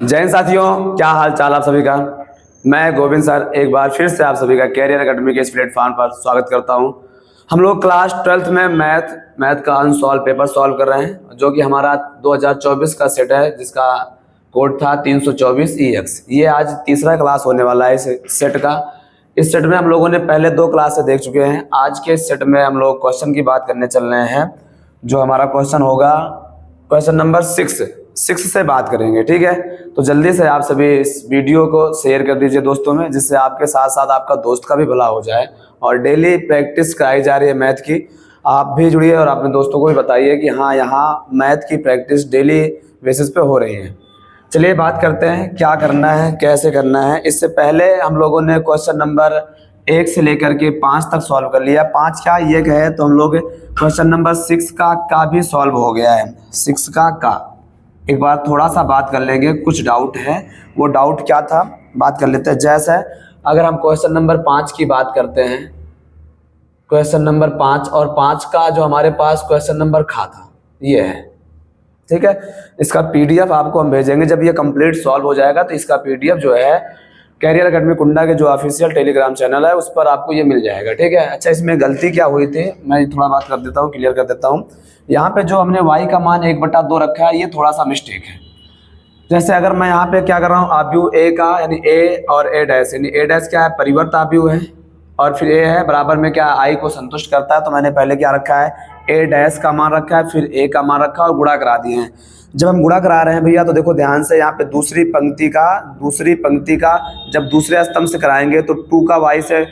जय हिंद साथियों, क्या हाल चाल आप सभी का। मैं गोविंद सर एक बार फिर से आप सभी का कैरियर एकेडमी के इस प्लेटफॉर्म पर स्वागत करता हूं। हम लोग क्लास 12th में मैथ का अनसॉल्व पेपर सॉल्व कर रहे हैं, जो कि हमारा 2024 का सेट है, जिसका कोड था 324 EX। ये आज तीसरा क्लास होने वाला है इस सेट का। इस सेट में हम लोगों ने पहले 2 क्लासें देख चुके हैं। आज के सेट में हम लोग क्वेश्चन की बात करने चल रहे हैं। जो हमारा क्वेश्चन होगा क्वेश्चन नंबर 6 से बात करेंगे, ठीक है। तो जल्दी से आप सभी इस वीडियो को शेयर कर दीजिए दोस्तों में, जिससे आपके साथ साथ आपका दोस्त का भी भला हो जाए। और डेली प्रैक्टिस कराई जा रही है मैथ की, आप भी जुड़िए और अपने दोस्तों को भी बताइए कि हाँ, यहाँ मैथ की प्रैक्टिस डेली बेसिस पे हो रही है। चलिए बात करते हैं क्या करना है, कैसे करना है। इससे पहले हम लोगों ने क्वेश्चन नंबर 1 से लेकर के 5 तक सॉल्व कर लिया। 5 क्या ये है, तो हम लोग क्वेश्चन नंबर 6 का भी सॉल्व हो गया है। 6 का एक बार थोड़ा सा बात कर लेंगे, कुछ डाउट है। वो डाउट क्या था, बात कर लेते हैं। जैसे अगर हम क्वेश्चन नंबर 5 की बात करते हैं, क्वेश्चन नंबर 5 और 5 का जो हमारे पास क्वेश्चन नंबर था, ये है, ठीक है। इसका PDF आपको हम भेजेंगे। जब ये कंप्लीट सॉल्व हो जाएगा तो इसका PDF जो है कैरियर एकेडमी कुंडा के जो ऑफिशियल टेलीग्राम चैनल है उस पर आपको ये मिल जाएगा, ठीक है। अच्छा, इसमें गलती क्या हुई थी मैं थोड़ा बात कर देता हूँ, क्लियर कर देता हूँ। यहाँ पे जो हमने y का मान 1/2 रखा है, ये थोड़ा सा मिस्टेक है। जैसे अगर मैं यहाँ पे क्या कर रहा हूँ, आव्यूह a का, यानी a और a डैश, यानी a डैश क्या है, परिवर्त आव्यूह है, और फिर a है बराबर में क्या है, i को संतुष्ट करता है। तो मैंने पहले क्या रखा है, a डैश का मान रखा है, फिर a का मान रखा है और गुणा करा दिए हैं। जब हम गुणा करा रहे हैं भैया, तो देखो ध्यान से, यहाँ पे दूसरी पंक्ति का जब दूसरे स्तंभ से कराएंगे तो 2 का y से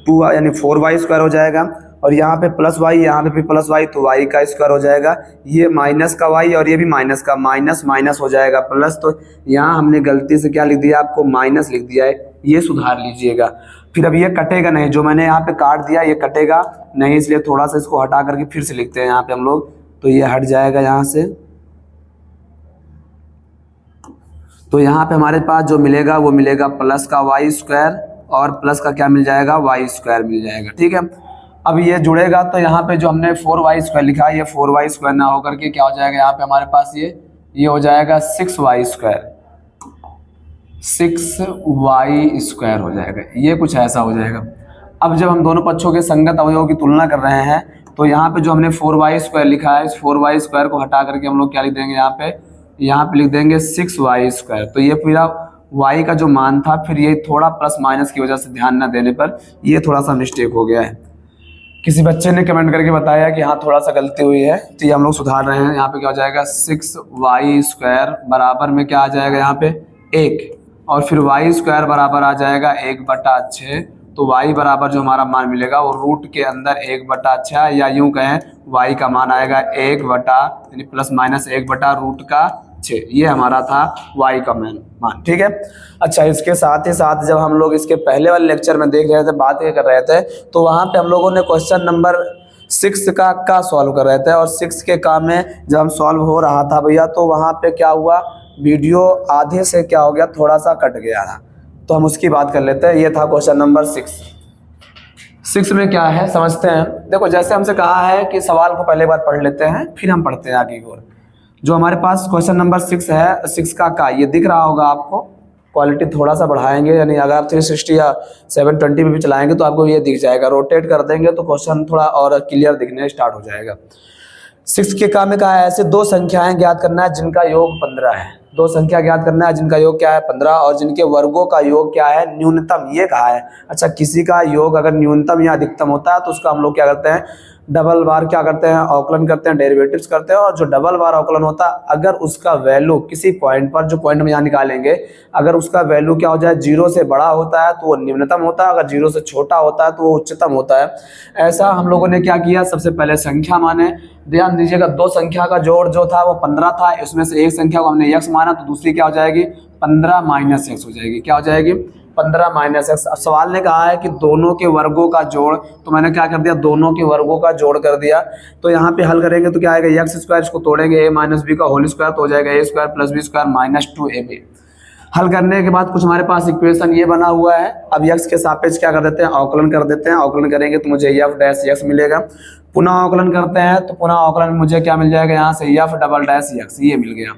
2 यानी 4y² हो जाएगा, और यहाँ पे प्लस y, यहाँ पे भी प्लस y, तो y का स्क्वायर हो जाएगा। ये माइनस का y और ये भी माइनस का, माइनस हो जाएगा प्लस। तो यहाँ हमने गलती से क्या लिख दिया, आपको माइनस लिख दिया है, ये सुधार लीजिएगा। फिर अब ये कटेगा नहीं, जो मैंने यहाँ पे काट दिया ये कटेगा नहीं, इसलिए थोड़ा सा इसको हटा करके फिर से लिखते हैं यहाँ पे हम लोग। तो ये हट जाएगा यहाँ से। तो यहाँ पे हमारे पास जो मिलेगा वो मिलेगा प्लस का y² और प्लस का क्या मिल जाएगा, y² मिल जाएगा, ठीक है। अब ये जुड़ेगा तो यहाँ पे जो हमने 4y² लिखा है, ये 4y² ना होकर के क्या हो जाएगा, यहाँ पे हमारे पास ये हो जाएगा 6y² हो जाएगा। ये कुछ ऐसा हो जाएगा। अब जब हम दोनों पक्षों के संगत अवयवों की तुलना कर रहे हैं, तो यहाँ पे जो हमने 4y² लिखा है, इस 4y² को हटा करके हम लोग क्या लिख देंगे, यहाँ पे लिख देंगे 6y²। तो ये पूरा y का जो मान था, फिर ये थोड़ा प्लस माइनस की वजह से ध्यान न देने पर ये थोड़ा सा मिस्टेक हो गया है। किसी बच्चे ने कमेंट करके बताया कि हाँ थोड़ा सा गलती हुई है, तो ये हम लोग सुधार रहे हैं। यहाँ पे क्या हो जाएगा, 6y² बराबर में क्या आ जाएगा, यहाँ पे 1, और फिर y² बराबर आ जाएगा 1/6। तो y बराबर जो हमारा मान मिलेगा वो रूट के अंदर 1/6, या यूं कहें y का मान आएगा 1 बटा यानी प्लस माइनस 1/√6। ये हमारा था y का मान, ठीक है। अच्छा, इसके साथ ही साथ जब हम लोग इसके पहले वाले लेक्चर में देख रहे थे, बात ये कर रहे थे, तो वहाँ पे हम लोगों ने क्वेश्चन नंबर 6 का सॉल्व कर रहे थे। और 6 के काम में जब हम सॉल्व हो रहा था भैया, तो वहाँ पे क्या हुआ, वीडियो आधे से क्या हो गया, थोड़ा सा कट गया था। तो हम उसकी बात कर लेते हैं। ये था क्वेश्चन नंबर 6 में क्या है समझते हैं। देखो, जैसे हमसे कहा है कि सवाल को पहले बार पढ़ लेते हैं, फिर हम पढ़ते हैं आगे की ओर। जो हमारे पास क्वेश्चन नंबर 6 है, 6 का ये दिख रहा होगा आपको। क्वालिटी थोड़ा सा बढ़ाएंगे, यानी अगर आप 360 या 720 में भी चलाएंगे तो आपको ये दिख जाएगा। रोटेट कर देंगे तो क्वेश्चन थोड़ा और क्लियर दिखने स्टार्ट हो जाएगा। 6 के काम में कहा है, ऐसे 2 संख्याएं ज्ञात करना है जिनका योग 15 है। 2 संख्या ज्ञात करना है जिनका योग क्या है, 15, और जिनके वर्गों का योग क्या है, न्यूनतम, ये कहा है। अच्छा, किसी का योग अगर न्यूनतम या अधिकतम होता है तो उसका हम लोग क्या करते हैं, डबल बार क्या करते हैं, अवकलन करते हैं, डेरिवेटिव्स करते हैं। और जो डबल बार अवकलन होता है, अगर उसका वैल्यू किसी पॉइंट पर, जो पॉइंट हम यहाँ निकालेंगे, अगर उसका वैल्यू क्या हो जाए, 0 से बड़ा होता है तो वो निम्नतम होता है, अगर 0 से छोटा होता है तो वो उच्चतम होता है। ऐसा हम लोगों ने क्या किया, सबसे पहले संख्या माने। ध्यान दीजिएगा, 2 संख्या का जोड़ जो था वो 15 था। इसमें से एक संख्या को हमने x माना, तो दूसरी क्या हो जाएगी, 15 - x हो जाएगी। क्या हो जाएगी, 15 - x। अब सवाल ने कहा है कि दोनों के वर्गों का जोड़, तो मैंने क्या कर दिया, दोनों के वर्गों का जोड़ कर दिया। तो यहाँ पे हल करेंगे तो क्या आएगा, x², इसको तोड़ेंगे, a - b का होल स्क्वायर, तो हो जाएगा a² + b² - 2ab। हल करने के बाद कुछ हमारे पास इक्वेशन ये बना हुआ है। अब x के सापेक्ष क्या कर देते हैं, अवकलन कर देते हैं। अवकलन करेंगे तो मुझे f' मिलेगा। पुनः अवकलन करते हैं तो पुनः अवकलन में मुझे क्या मिल जाएगा, यहाँ से f" x ये मिल गया।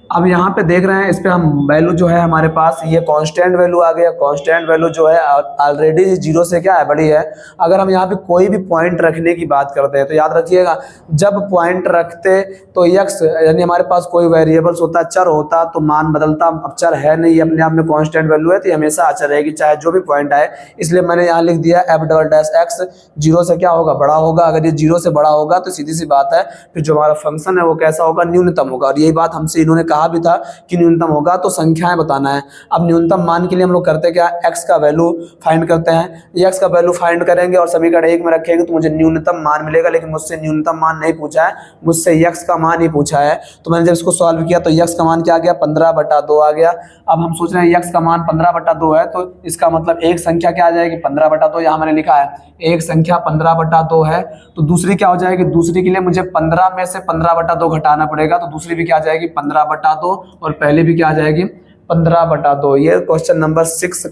अब यहाँ पे देख रहे हैं, इस पे हम वैल्यू जो है हमारे पास ये कांस्टेंट वैल्यू आ गया। कांस्टेंट वैल्यू जो है ऑलरेडी जीरो से क्या है, बड़ी है। अगर हम यहाँ पे कोई भी पॉइंट रखने की बात करते हैं तो याद रखिएगा, जब पॉइंट रखते तो यक्स यानी हमारे पास कोई वेरिएबल्स होता, चर होता तो मान बदलता। अब चर है नहीं, अपने आप में कांस्टेंट वैल्यू है तो हमेशा अचर रहेगी चाहे जो भी पॉइंट आए। इसलिए मैंने यहाँ लिख दिया f'(x) जीरो से क्या होगा, बड़ा होगा। अगर ये जीरो से बड़ा होगा तो सीधी सी बात है फिर जो हमारा फंक्शन है वो कैसा होगा, न्यूनतम होगा। और यही बात हमसे इन्होंने कहा भी था कि न्यूनतम होगा तो संख्याएं बताना है। अब न्यूनतम मान के लिए हम लोग करते क्या, x का वैल्यू फाइंड करते हैं। x का वैल्यू फाइंड करेंगे और समीकरण 1 में रखेंगे तो मुझे न्यूनतम मान मिलेगा। लेकिन मुझसे न्यूनतम मान नहीं पूछा है, मुझसे x का मान ही पूछा है। तो मैंने जब इसको सॉल्व किया तो x का मान क्या आ गया, 15/2 आ गया। अब हम सोच रहे हैं x का मान 15/2 है तो इसका मतलब एक संख्या क्या आ जाएगी, 15/2। यहाँ मैंने लिखा है एक संख्या 15/2 है तो दूसरी क्या हो जाएगी, दूसरी के लिए मुझे 15 में से 15/2 घटाना पड़ेगा। तो दूसरी भी क्या आ जाएगी, 15/2 और पहले भी क्या आ जाएगी, 15/2। ये क्वेश्चन नंबर 6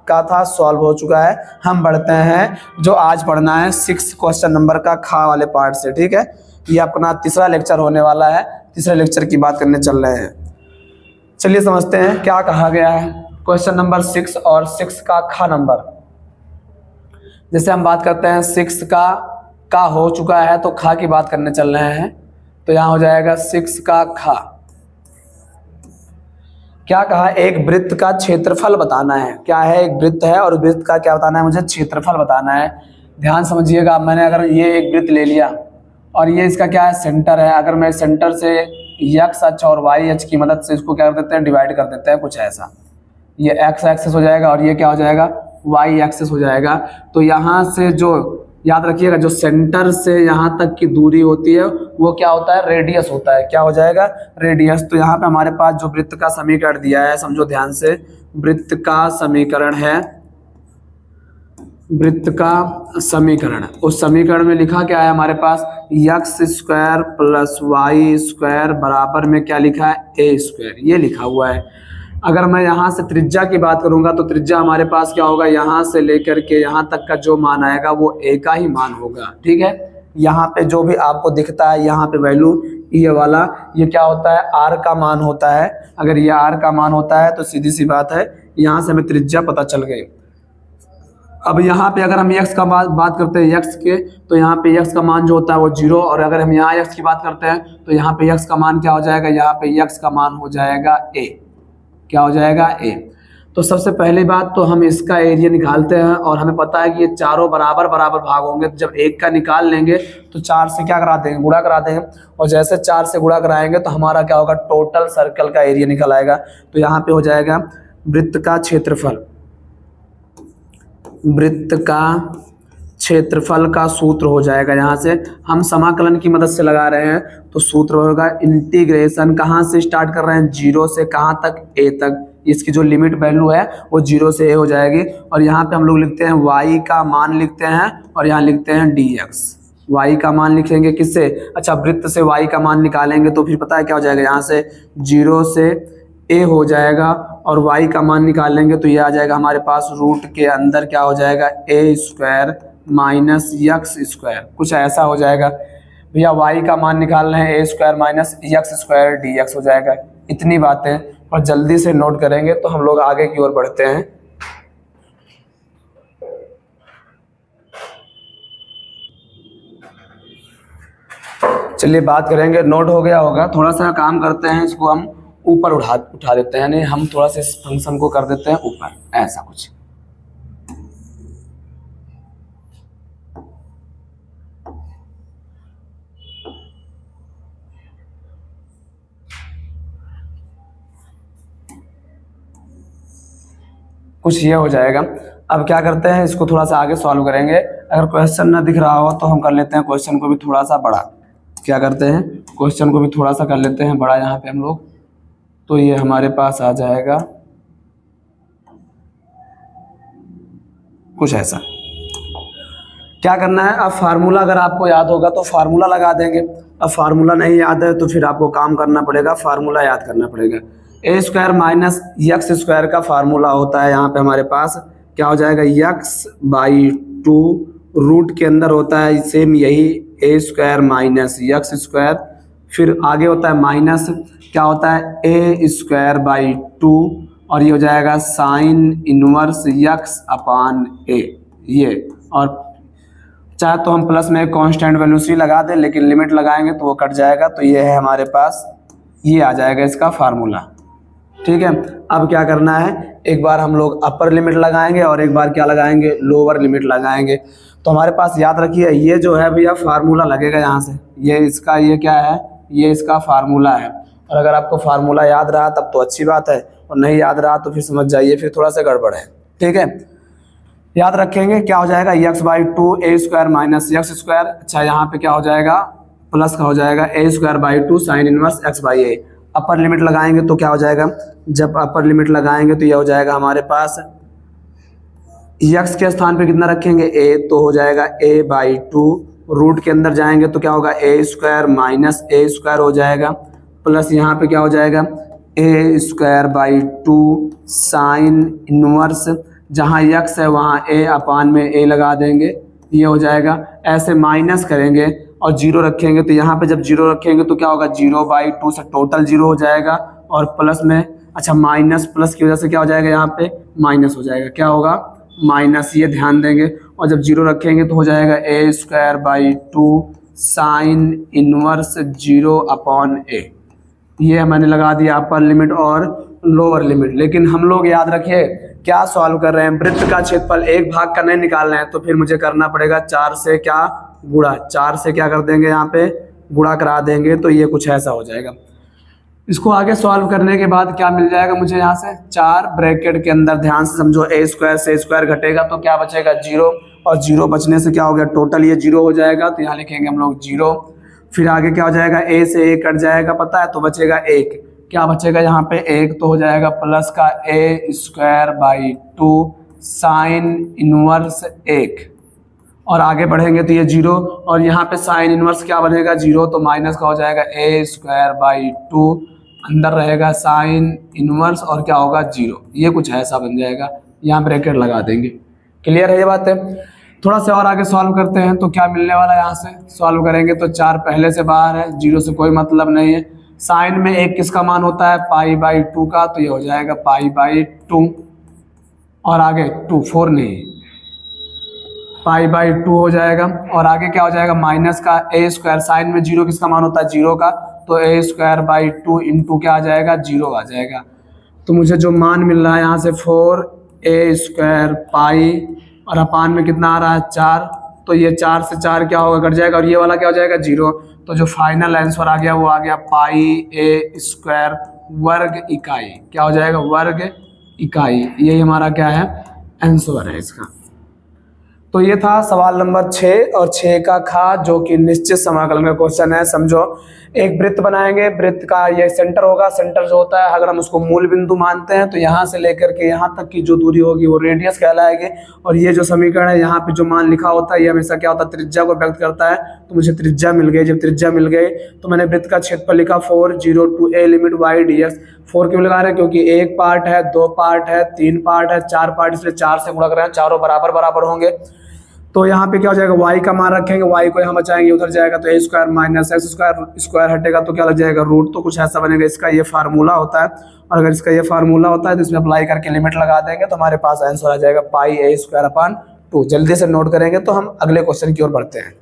का था, सॉल्व हो चुका है। हम बढ़ते हैं जो आज पढ़ना है 6 क्वेश्चन नंबर का खा वाले पार्ट से। ठीक है, ये अपना तीसरा लेक्चर होने वाला है। तीसरे लेक्चर की बात करने चल रहे हैं। चलिए समझते हैं क्या कहा गया है। क्वेश्चन नंबर 6 और 6 का खा नंबर, जैसे हम बात करते हैं 6 का हो चुका है तो खा की बात करने चल रहे हैं। तो यहाँ हो जाएगा 6 का खा। क्या कहा, एक वृत्त का क्षेत्रफल बताना है। क्या है, एक वृत्त है और वृत्त का क्या बताना है, मुझे क्षेत्रफल बताना है। ध्यान समझिएगा, मैंने अगर ये एक वृत्त ले लिया और ये इसका क्या है, सेंटर है। अगर मैं सेंटर से x अक्ष और y अक्ष की मदद से इसको क्या कर देते हैं, डिवाइड कर देते हैं कुछ ऐसा। ये x एक्सिस हो जाएगा और ये क्या हो जाएगा, y एक्सिस हो जाएगा। तो यहाँ से जो याद रखिएगा, जो सेंटर से यहाँ तक की दूरी होती है वो क्या होता है, रेडियस होता है। क्या हो जाएगा, रेडियस। तो यहाँ पे हमारे पास जो वृत्त का समीकरण दिया है, समझो ध्यान से, वृत्त का समीकरण है, वृत्त का समीकरण। उस समीकरण में लिखा क्या है हमारे पास, x² + y² बराबर में क्या लिखा है, a², ये लिखा हुआ है। अगर मैं यहाँ से त्रिज्या की बात करूंगा तो त्रिज्या हमारे पास क्या होगा, यहाँ से लेकर के यहाँ तक का जो मान आएगा वो a का ही मान होगा। ठीक है, यहाँ पे जो भी आपको दिखता है यहाँ पे वैल्यू, ये वाला ये क्या होता है, r का मान होता है। अगर ये r का मान होता है तो सीधी सी बात है यहाँ से हमें त्रिज्या पता चल गई। अब यहाँ पे अगर हम x का बात करते हैं x के, तो यहाँ पे x का मान जो होता है वो 0। और अगर हम यहाँ x की बात करते हैं तो यहाँ पे x का मान क्या हो जाएगा, यहाँ पे x का मान हो जाएगा a। क्या हो जाएगा, a। तो सबसे पहली बात तो हम इसका एरिया निकालते हैं और हमें पता है कि ये चारों बराबर बराबर भाग होंगे। तो जब एक का निकाल लेंगे तो 4 से क्या करा देंगे, गुणा करा देंगे। और जैसे 4 से गुणा कराएंगे तो हमारा क्या होगा, टोटल सर्कल का एरिया निकल आएगा। तो यहाँ पे हो जाएगा वृत्त का क्षेत्रफल। वृत्त का क्षेत्रफल का सूत्र हो जाएगा, यहाँ से हम समाकलन की मदद से लगा रहे हैं तो सूत्र होगा इंटीग्रेशन, कहाँ से स्टार्ट कर रहे हैं, 0 से कहाँ तक, a तक। इसकी जो लिमिट वैल्यू है वो 0 से a हो जाएगी। और यहाँ पे हम लोग लिखते हैं y का मान लिखते हैं और यहाँ लिखते हैं dx। y का मान लिखेंगे किससे, अच्छा वृत्त से y का मान निकालेंगे तो फिर पता है क्या हो जाएगा, यहाँ से 0 से a हो जाएगा और y का मान निकालेंगे तो ये आ जाएगा हमारे पास रूट के अंदर क्या हो जाएगा, a² - x², कुछ ऐसा हो जाएगा। भैया y का मान निकाल रहे हैं, a² - x² dx हो जाएगा। इतनी बातें और जल्दी से नोट करेंगे तो हम लोग आगे की ओर बढ़ते हैं। चलिए बात करेंगे, नोट हो गया होगा। थोड़ा सा काम करते हैं, इसको हम ऊपर उठा देते हैं, यानी हम थोड़ा सा इस फंक्शन को कर देते हैं ऊपर, ऐसा कुछ। कुछ ये हो जाएगा। अब क्या करते हैं, इसको थोड़ा सा आगे सॉल्व करेंगे। अगर क्वेश्चन ना दिख रहा हो तो हम कर लेते हैं क्वेश्चन को भी थोड़ा सा बड़ा। क्या करते हैं, क्वेश्चन को भी थोड़ा सा कर लेते हैं बड़ा यहाँ पे हम लोग। तो ये हमारे पास आ जाएगा कुछ ऐसा। क्या करना है, अब फार्मूला अगर आपको याद होगा तो फार्मूला लगा देंगे। अब फार्मूला नहीं याद है तो फिर आपको काम करना पड़ेगा, फार्मूला याद करना पड़ेगा। a² - x² का फार्मूला होता है यहाँ पे हमारे पास क्या हो जाएगा, x/2 रूट के अंदर होता है सेम यही a² - x²। फिर आगे होता है माइनस, क्या होता है ए स्क्वायर बाई 2, और ये हो जाएगा साइन इनवर्स यक्स अपान ए ये। और चाहे तो हम प्लस में एक कांस्टेंट वैल्यू सी लगा दें, लेकिन लिमिट लगाएंगे तो वो कट जाएगा, तो ये है हमारे पास, ये आ जाएगा इसका फार्मूला। ठीक है, अब क्या करना है, एक बार हम लोग अपर लिमिट लगाएंगे और एक बार क्या लगाएंगे, लोअर लिमिट लगाएंगे। तो हमारे पास याद रखिए ये जो है भैया फार्मूला लगेगा यहाँ से, ये इसका, ये क्या है, ये इसका फार्मूला है। और अगर आपको फार्मूला याद रहा तब तो अच्छी बात है, और नहीं याद रहा तो फिर समझ जाइए फिर थोड़ा सा गड़बड़ है। ठीक है, याद रखेंगे क्या हो जाएगा, x by 2 A square minus x square. अच्छा, यहाँ पे क्या हो जाएगा, प्लस का हो जाएगा A square by 2 sine inverse X by A. Upper limit लगाएंगे तो क्या हो जाएगा, जब अपर लिमिट लगाएंगे तो यह हो जाएगा हमारे पास, यक्स के स्थान पे कितना रखेंगे ए, तो हो जाएगा ए बाई 2, रूट के अंदर जाएंगे तो क्या होगा ए स्क्वायर माइनस ए स्क्वायर हो जाएगा, प्लस यहाँ पे क्या हो जाएगा A square by 2 sine inverse, जहाँ यक्स है वहाँ ए अपान में ए लगा देंगे, ये हो जाएगा। ऐसे माइनस करेंगे और जीरो रखेंगे, तो यहाँ पे जब जीरो रखेंगे तो क्या होगा 0/2 से टोटल जीरो हो जाएगा, और प्लस में, अच्छा माइनस प्लस की वजह से क्या हो जाएगा, यहाँ पे माइनस हो जाएगा, क्या होगा माइनस, ये ध्यान देंगे। और जब जीरो रखेंगे तो हो जाएगा A square by 2 sine inverse 0 upon A. ये मैंने लगा दिया अपर लिमिट और लोअर लिमिट। लेकिन हम लोग याद रखिए क्या सॉल्व कर रहे हैं, वृत्त का क्षेत्रफल एक भाग का नहीं निकाल रहे हैं, तो फिर मुझे करना पड़ेगा 4 से क्या गुणा, 4 से क्या कर देंगे यहाँ पे गुणा करा देंगे, तो ये कुछ ऐसा हो जाएगा। इसको आगे सॉल्व करने के बाद क्या मिल जाएगा मुझे, यहाँ से 4 ब्रैकेट के अंदर ध्यान से समझो, ए स्क्वायर से स्क्वायर घटेगा तो क्या बचेगा 0, और 0 बचने से क्या हो गया टोटल ये 0 हो जाएगा, तो यहाँ लिखेंगे हम लोग 0। फिर आगे क्या हो जाएगा, ए से ए कट जाएगा पता है, तो बचेगा 1, क्या बचेगा यहाँ पे 1, तो हो जाएगा प्लस का ए स्क्वायर बाई 2 साइन इनवर्स 1, और आगे बढ़ेंगे तो ये 0, और यहाँ पे साइन इनवर्स क्या बनेगा 0, तो माइनस का हो जाएगा ए स्क्वायर बाई 2, अंदर रहेगा साइन इनवर्स और क्या होगा 0, ये कुछ ऐसा बन जाएगा, यहाँ ब्रैकेट लगा देंगे। क्लियर है ये बात है। थोड़ा सा और आगे सॉल्व करते हैं तो क्या मिलने वाला है, यहाँ से सॉल्व करेंगे तो 4 पहले से बाहर है, 0 से कोई मतलब नहीं है। साइन में 1 किसका मान होता है π/2 का, तो ये हो जाएगा π/2, और आगे 2 4 नहीं π/2 हो जाएगा, और आगे क्या हो जाएगा माइनस का ए स्क्वायर, साइन में 0 किसका मान होता है 0 का, तो ए स्क्वायर बाई 2 इंटू क्या आ जाएगा 0 आ जाएगा। तो मुझे जो मान मिल रहा है यहाँ से 4a स्क्वायर पाई, और अपान में कितना आ रहा है 4, तो ये 4 से 4 क्या होगा कट जाएगा, और ये वाला क्या हो जाएगा 0, तो जो फाइनल आंसर आ गया वो आ गया πa स्क्वायर वर्ग इकाई, क्या हो जाएगा वर्ग इकाई, यही हमारा क्या है आंसर है इसका। तो ये था सवाल नंबर 6 और 6 का खा, जो कि निश्चित समाकलन का क्वेश्चन है। समझो एक वृत्त बनाएंगे, वृत्त का ये सेंटर होगा, सेंटर जो होता है अगर हम उसको मूल बिंदु मानते हैं तो यहाँ से लेकर के यहाँ तक की जो दूरी होगी वो रेडियस कहलाएगी, और ये जो समीकरण है यहाँ पे जो मान लिखा होता है ये हमेशा क्या होता है त्रिज्या को व्यक्त करता है। तो मुझे त्रिज्या मिल गई, जब त्रिज्या मिल गई तो मैंने वृत्त का क्षेत्रफल लिखा 4 0 to a limit y dx। 4 क्यों लगा रहे हैं, क्योंकि 1 पार्ट है, 2 पार्ट है, 3 पार्ट है, 4 पार्ट, इसलिए 4 से गुणा कर रहे हैं, चारों बराबर बराबर होंगे। तो यहाँ पे क्या हो जाएगा y का मान रखेंगे, y को यहाँ बचाएंगे, उधर जाएगा तो a square minus x square, square हटेगा तो क्या लग जाएगा रूट, तो कुछ ऐसा बनेगा। इसका ये फार्मूला होता है, और अगर इसका ये फार्मूला होता है तो इसमें अप्लाई करके लिमिट लगा देंगे तो हमारे पास आंसर आ जाएगा πa²/2। जल्दी से नोट करेंगे तो हम अगले क्वेश्चन की ओर बढ़ते हैं,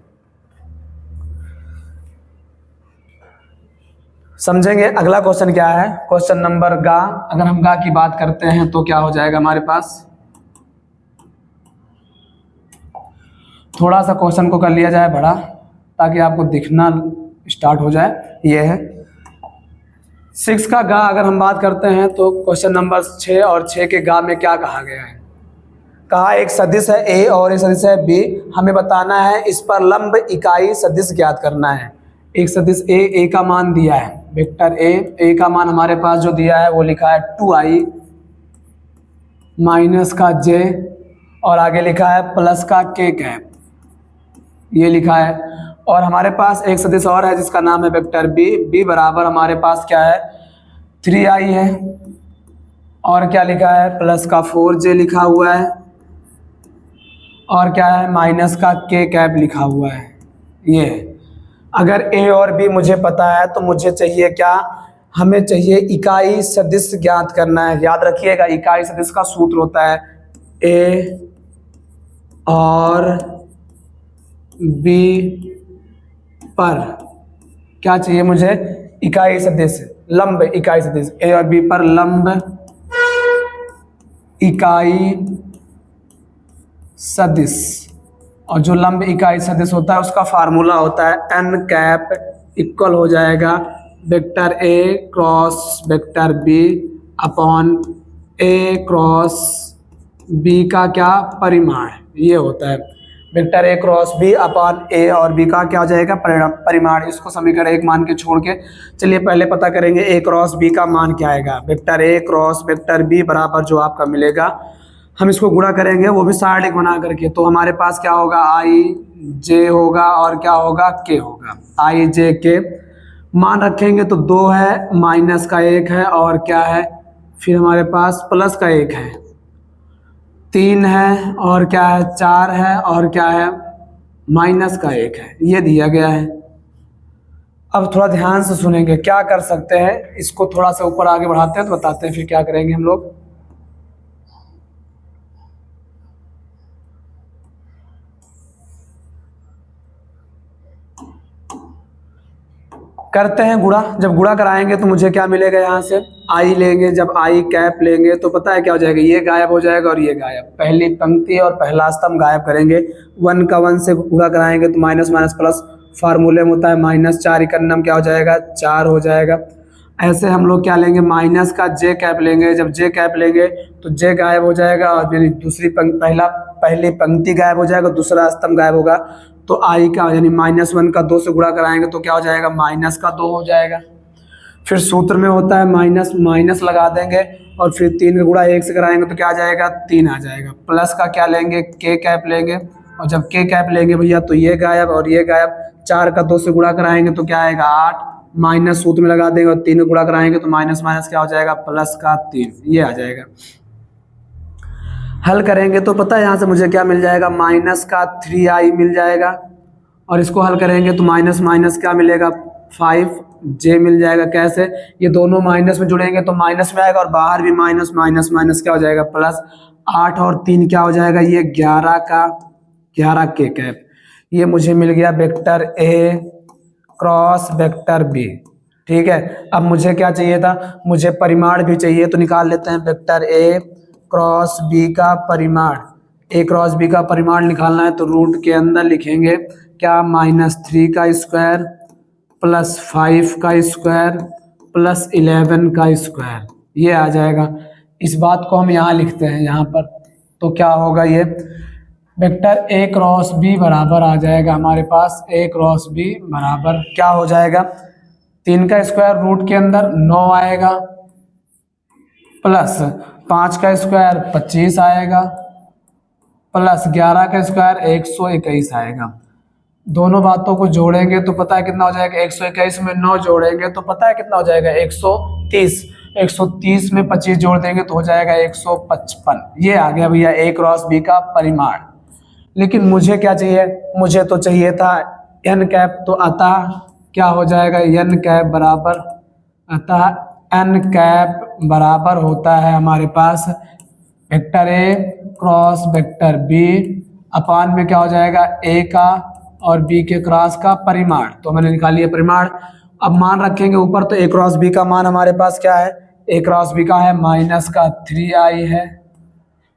समझेंगे अगला क्वेश्चन क्या है। क्वेश्चन नंबर गा, अगर हम गा की बात करते हैं तो क्या हो जाएगा हमारे पास, थोड़ा सा क्वेश्चन को कर लिया जाए बड़ा ताकि आपको दिखना स्टार्ट हो जाए। ये है 6 का गा, अगर हम बात करते हैं तो क्वेश्चन नंबर 6 और 6 के गा में क्या कहा गया है, कहा एक सदिश है a और एक सदिश है b, हमें बताना है इस पर लंब इकाई सदिश ज्ञात करना है। एक सदिश a का मान दिया है, वेक्टर a का मान हमारे पास जो दिया है वो लिखा है 2i माइनस का j, और आगे लिखा है प्लस का k कैप, ये लिखा है। और हमारे पास एक सदिश और है जिसका नाम है वेक्टर b बराबर हमारे पास क्या है 3i है, और क्या लिखा है प्लस का 4j लिखा हुआ है, और क्या है माइनस का k कैप लिखा हुआ है। ये अगर ए और बी मुझे पता है तो मुझे चाहिए क्या, हमें चाहिए इकाई सदिश ज्ञात करना है। याद रखिएगा इकाई सदिश का सूत्र होता है ए और बी पर क्या चाहिए मुझे, इकाई सदिश, लंब इकाई सदिश। ए और बी पर लंब इकाई सदिश, और जो लंब इकाई सदिश होता है उसका फार्मूला होता है एन कैप इक्वल हो जाएगा vector A cross vector B upon A cross B का क्या परिमाण, ये होता है vector A cross B upon A और बी का क्या हो जाएगा परिमाण। इसको समीकरण एक मान के छोड़ के चलिए पहले पता करेंगे ए क्रॉस बी का मान क्या आएगा। Vector A cross vector B बराबर जो आपका मिलेगा, हम इसको गुणा करेंगे वो भी सारणिक बना करके, तो हमारे पास क्या होगा आई जे होगा और क्या होगा के होगा। आई जे के मान रखेंगे तो 2 है माइनस का 1 है और क्या है फिर हमारे पास प्लस का 1 है, 3 है और क्या है 4 है और क्या है माइनस का 1 है, ये दिया गया है। अब थोड़ा ध्यान से सुनेंगे क्या कर सकते हैं, इसको थोड़ा सा ऊपर आगे बढ़ाते हैं तो बताते हैं फिर क्या करेंगे हम लोग। करते हैं गुणा। जब गुणा कराएंगे तो मुझे क्या मिलेगा, यहाँ से आई लेंगे, जब आई कैप लेंगे तो पता है क्या हो जाएगा, ये गायब हो जाएगा और ये गायब, पहली पंक्ति और पहला स्तंभ गायब करेंगे। 1 का 1 से गुणा कराएंगे तो माइनस माइनस प्लस, फार्मूले में होता है माइनस 4 इकन्नम क्या हो जाएगा 4 हो जाएगा। ऐसे हम लोग क्या लेंगे माइनस का जे कैप लेंगे, जब जे कैप लेंगे तो जे गायब हो जाएगा और मेरी दूसरी पहली पंक्ति गायब हो जाएगा, दूसरा स्तंभ गायब होगा। तो आई का यानी -1 का 2 से गुणा कराएंगे तो क्या हो जाएगा माइनस का 2 हो जाएगा। फिर सूत्र में होता है माइनस माइनस लगा देंगे और फिर 3 का गुणा 1 से कराएंगे तो क्या आ जाएगा 3 आ जाएगा। प्लस का क्या लेंगे के कैप लेंगे, और जब के कैप लेंगे भैया तो ये गायब और ये गायब। 4 का 2 से गुणा कराएंगे तो क्या आएगा 8, माइनस सूत्र में लगा देंगे और 3 का गुणा कराएंगे तो माइनस माइनस क्या हो जाएगा प्लस का 3, ये आ जाएगा। हल करेंगे तो पता है यहाँ से मुझे क्या मिल जाएगा माइनस का 3i मिल जाएगा, और इसको हल करेंगे तो माइनस माइनस क्या मिलेगा 5j मिल जाएगा। कैसे, ये दोनों माइनस में जुड़ेंगे तो माइनस में आएगा और बाहर भी माइनस माइनस माइनस क्या हो जाएगा प्लस, 8 और 3 क्या हो जाएगा ये 11 का 11 के कैप। ये मुझे मिल गया vector A cross vector B. ठीक है, अब मुझे क्या चाहिए था, मुझे परिमाण भी चाहिए तो निकाल लेते हैं वेक्टर ए क्रॉस बी का परिमाण। ए क्रॉस बी का परिमाण निकालना है तो रूट के अंदर लिखेंगे क्या -3 का स्क्वायर प्लस 5 का स्क्वायर प्लस 11 का स्क्वायर, ये आ जाएगा। इस बात को हम यहाँ लिखते हैं यहाँ पर, तो क्या होगा ये वेक्टर ए क्रॉस बी बराबर आ जाएगा हमारे पास, ए क्रॉस बी बराबर क्या हो जाएगा 3 का स्क्वायर रूट के अंदर 9 आएगा प्लस 5 का स्क्वायर 25 आएगा प्लस 11 का स्क्वायर 121 आएगा। दोनों बातों को जोड़ेंगे तो पता है कितना हो जाएगा 121 में 9 जोड़ेंगे तो पता है कितना हो जाएगा 130, 130 में 25 जोड़ देंगे तो हो जाएगा 155। ये आ गया भैया ए क्रॉस बी का परिमाण। लेकिन मुझे क्या चाहिए, मुझे तो चाहिए था एन कैप, तो अतः क्या हो जाएगा एन कैप बराबर, अतः एन कैप बराबर होता है हमारे पास vector A cross vector B upon में क्या हो जाएगा ए का और बी के क्रॉस का परिमाण। तो मैंने निकाल लिया परिमाण। अब मान रखेंगे ऊपर तो ए क्रॉस बी का मान हमारे पास क्या है, ए क्रॉस बी का है माइनस का 3i है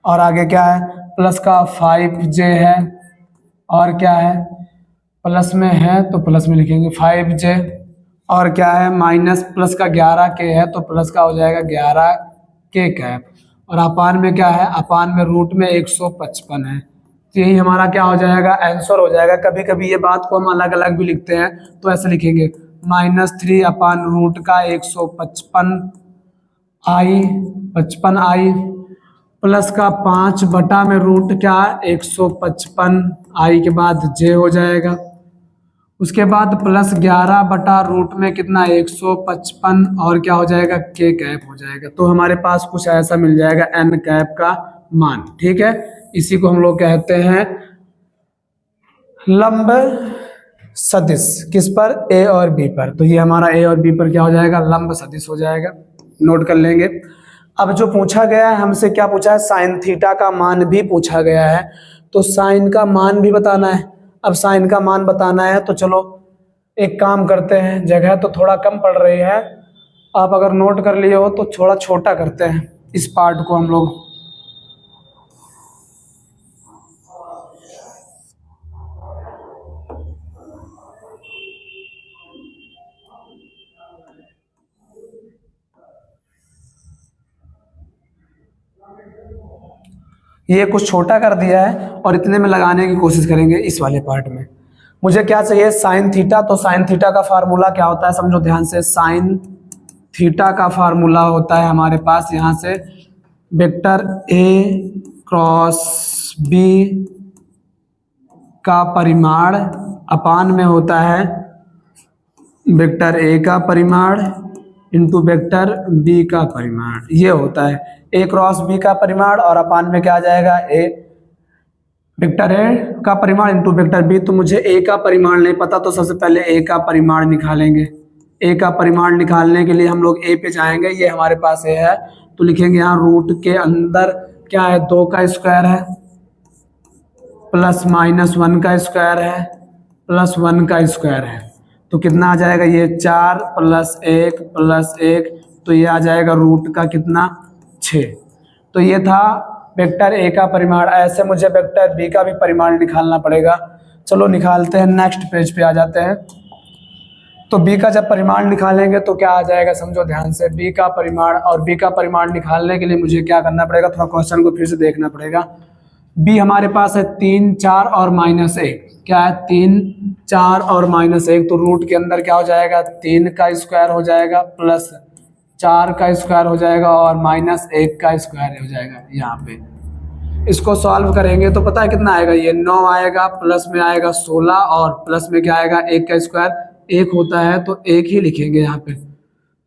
और आगे क्या है प्लस का 5j है और क्या है प्लस में है तो प्लस में लिखेंगे 5j और क्या है माइनस प्लस का 11 के है तो प्लस का हो जाएगा 11 के कैप और अपान में क्या है, अपान में रूट में 155 है। तो यही हमारा क्या हो जाएगा आंसर हो जाएगा। कभी कभी ये बात को हम अलग अलग भी लिखते हैं तो ऐसे लिखेंगे -3 अपान रूट का 155i प्लस का 5 बटा में रूट क्या 155 i के बाद j हो जाएगा, उसके बाद प्लस 11 बटा रूट में कितना 155 और क्या हो जाएगा के कैप हो जाएगा। तो हमारे पास कुछ ऐसा मिल जाएगा एन कैप का मान। ठीक है, इसी को हम लोग कहते हैं लंब सदिश किस पर, ए और बी पर। तो ये हमारा ए और बी पर क्या हो जाएगा, लंब सदिश हो जाएगा, नोट कर लेंगे। अब जो पूछा गया है हमसे, क्या पूछा है, साइन थीटा का मान भी पूछा गया है, तो साइन का मान भी बताना है। अब साइन का मान बताना है तो चलो एक काम करते हैं, जगह तो थोड़ा कम पड़ रही है, आप अगर नोट कर लिए हो तो थोड़ा छोटा करते हैं इस पार्ट को हम लोग। ये कुछ छोटा कर दिया है और इतने में लगाने की कोशिश करेंगे इस वाले पार्ट में। मुझे क्या चाहिए, साइन थीटा। तो साइन थीटा का फार्मूला क्या होता है, समझो ध्यान से। साइन थीटा का फार्मूला होता है हमारे पास यहाँ से वेक्टर ए क्रॉस बी का परिमाण अपान में होता है वेक्टर ए का परिमाण इंटू वेक्टर बी का परिमाण। ये होता है ए क्रॉस बी का परिमाण और अपान में क्या आ जाएगा, ए वेक्टर ए का परिमाण इंटू वेक्टर बी। तो मुझे ए का परिमाण नहीं पता, तो सबसे पहले ए का परिमाण निकालेंगे। ए का परिमाण निकालने के लिए हम लोग ए पे जाएंगे, ये हमारे पास ए है, तो लिखेंगे यहाँ रूट के अंदर क्या है, 2 का स्क्वायर है प्लस माइनस 1 का स्क्वायर है प्लस 1 का स्क्वायर है। तो कितना आ जाएगा, ये 4 प्लस 1 प्लस 1, तो ये आ जाएगा रूट का कितना, 6। तो ये था वेक्टर ए का परिमाण। ऐसे मुझे वेक्टर बी का भी परिमाण निकालना पड़ेगा। चलो निकालते हैं, नेक्स्ट पेज पे आ जाते हैं। तो बी का जब परिमाण निकालेंगे तो क्या आ जाएगा, समझो ध्यान से। बी का परिमाण, और बी का परिमाण निकालने के लिए मुझे क्या करना पड़ेगा, थोड़ा क्वेश्चन को फिर से देखना पड़ेगा। बी हमारे पास है 3 4 और -1, क्या है 3 4 और -1, तो रूट के अंदर क्या हो जाएगा, 3 का स्क्वायर हो जाएगा प्लस 4 का स्क्वायर हो जाएगा और -1 का स्क्वायर हो जाएगा। यहाँ पे इसको सॉल्व करेंगे तो पता है कितना आएगा, ये 9 आएगा, प्लस में आएगा 16 और प्लस में क्या आएगा, 1 का स्क्वायर 1 होता है तो 1 ही लिखेंगे यहाँ पे।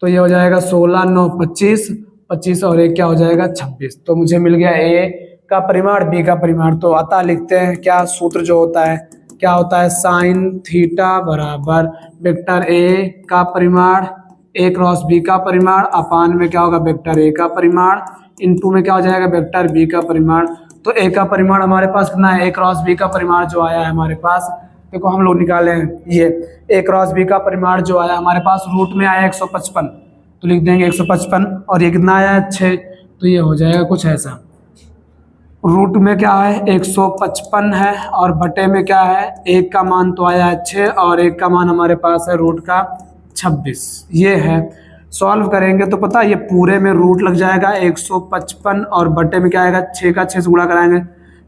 तो ये हो जाएगा 16 9 25, 25 और 1 क्या हो जाएगा 26। तो मुझे मिल गया ए का परिमाण बी का परिमाण। तो अतः लिखते हैं क्या सूत्र जो होता है, क्या होता है, साइन थीटा बराबर वेक्टर ए का परिमाण ए क्रॉस बी का परिमाण अपान में क्या होगा, वेक्टर ए का परिमाण इनटू में क्या हो जाएगा, वेक्टर बी का परिमाण। तो ए का परिमाण हमारे पास कितना है, ए क्रॉस बी का परिमाण जो आया है हमारे पास, देखो हम लोग निकाले हैं, ये ए क्रॉस बी का परिमाण जो आया हमारे पास रूट में आया 155, तो लिख देंगे 155 और ये कितना आया है 6, तो ये हो जाएगा कुछ ऐसा। रूट में क्या है 155 है और बटे में क्या है, 1 का मान तो आया है 6 और 1 का मान हमारे पास है रूट का 26। ये है, सॉल्व करेंगे तो पता ये पूरे में रूट लग जाएगा 155 और बटे में क्या आएगा, 6 का 6 से गुणा कराएंगे,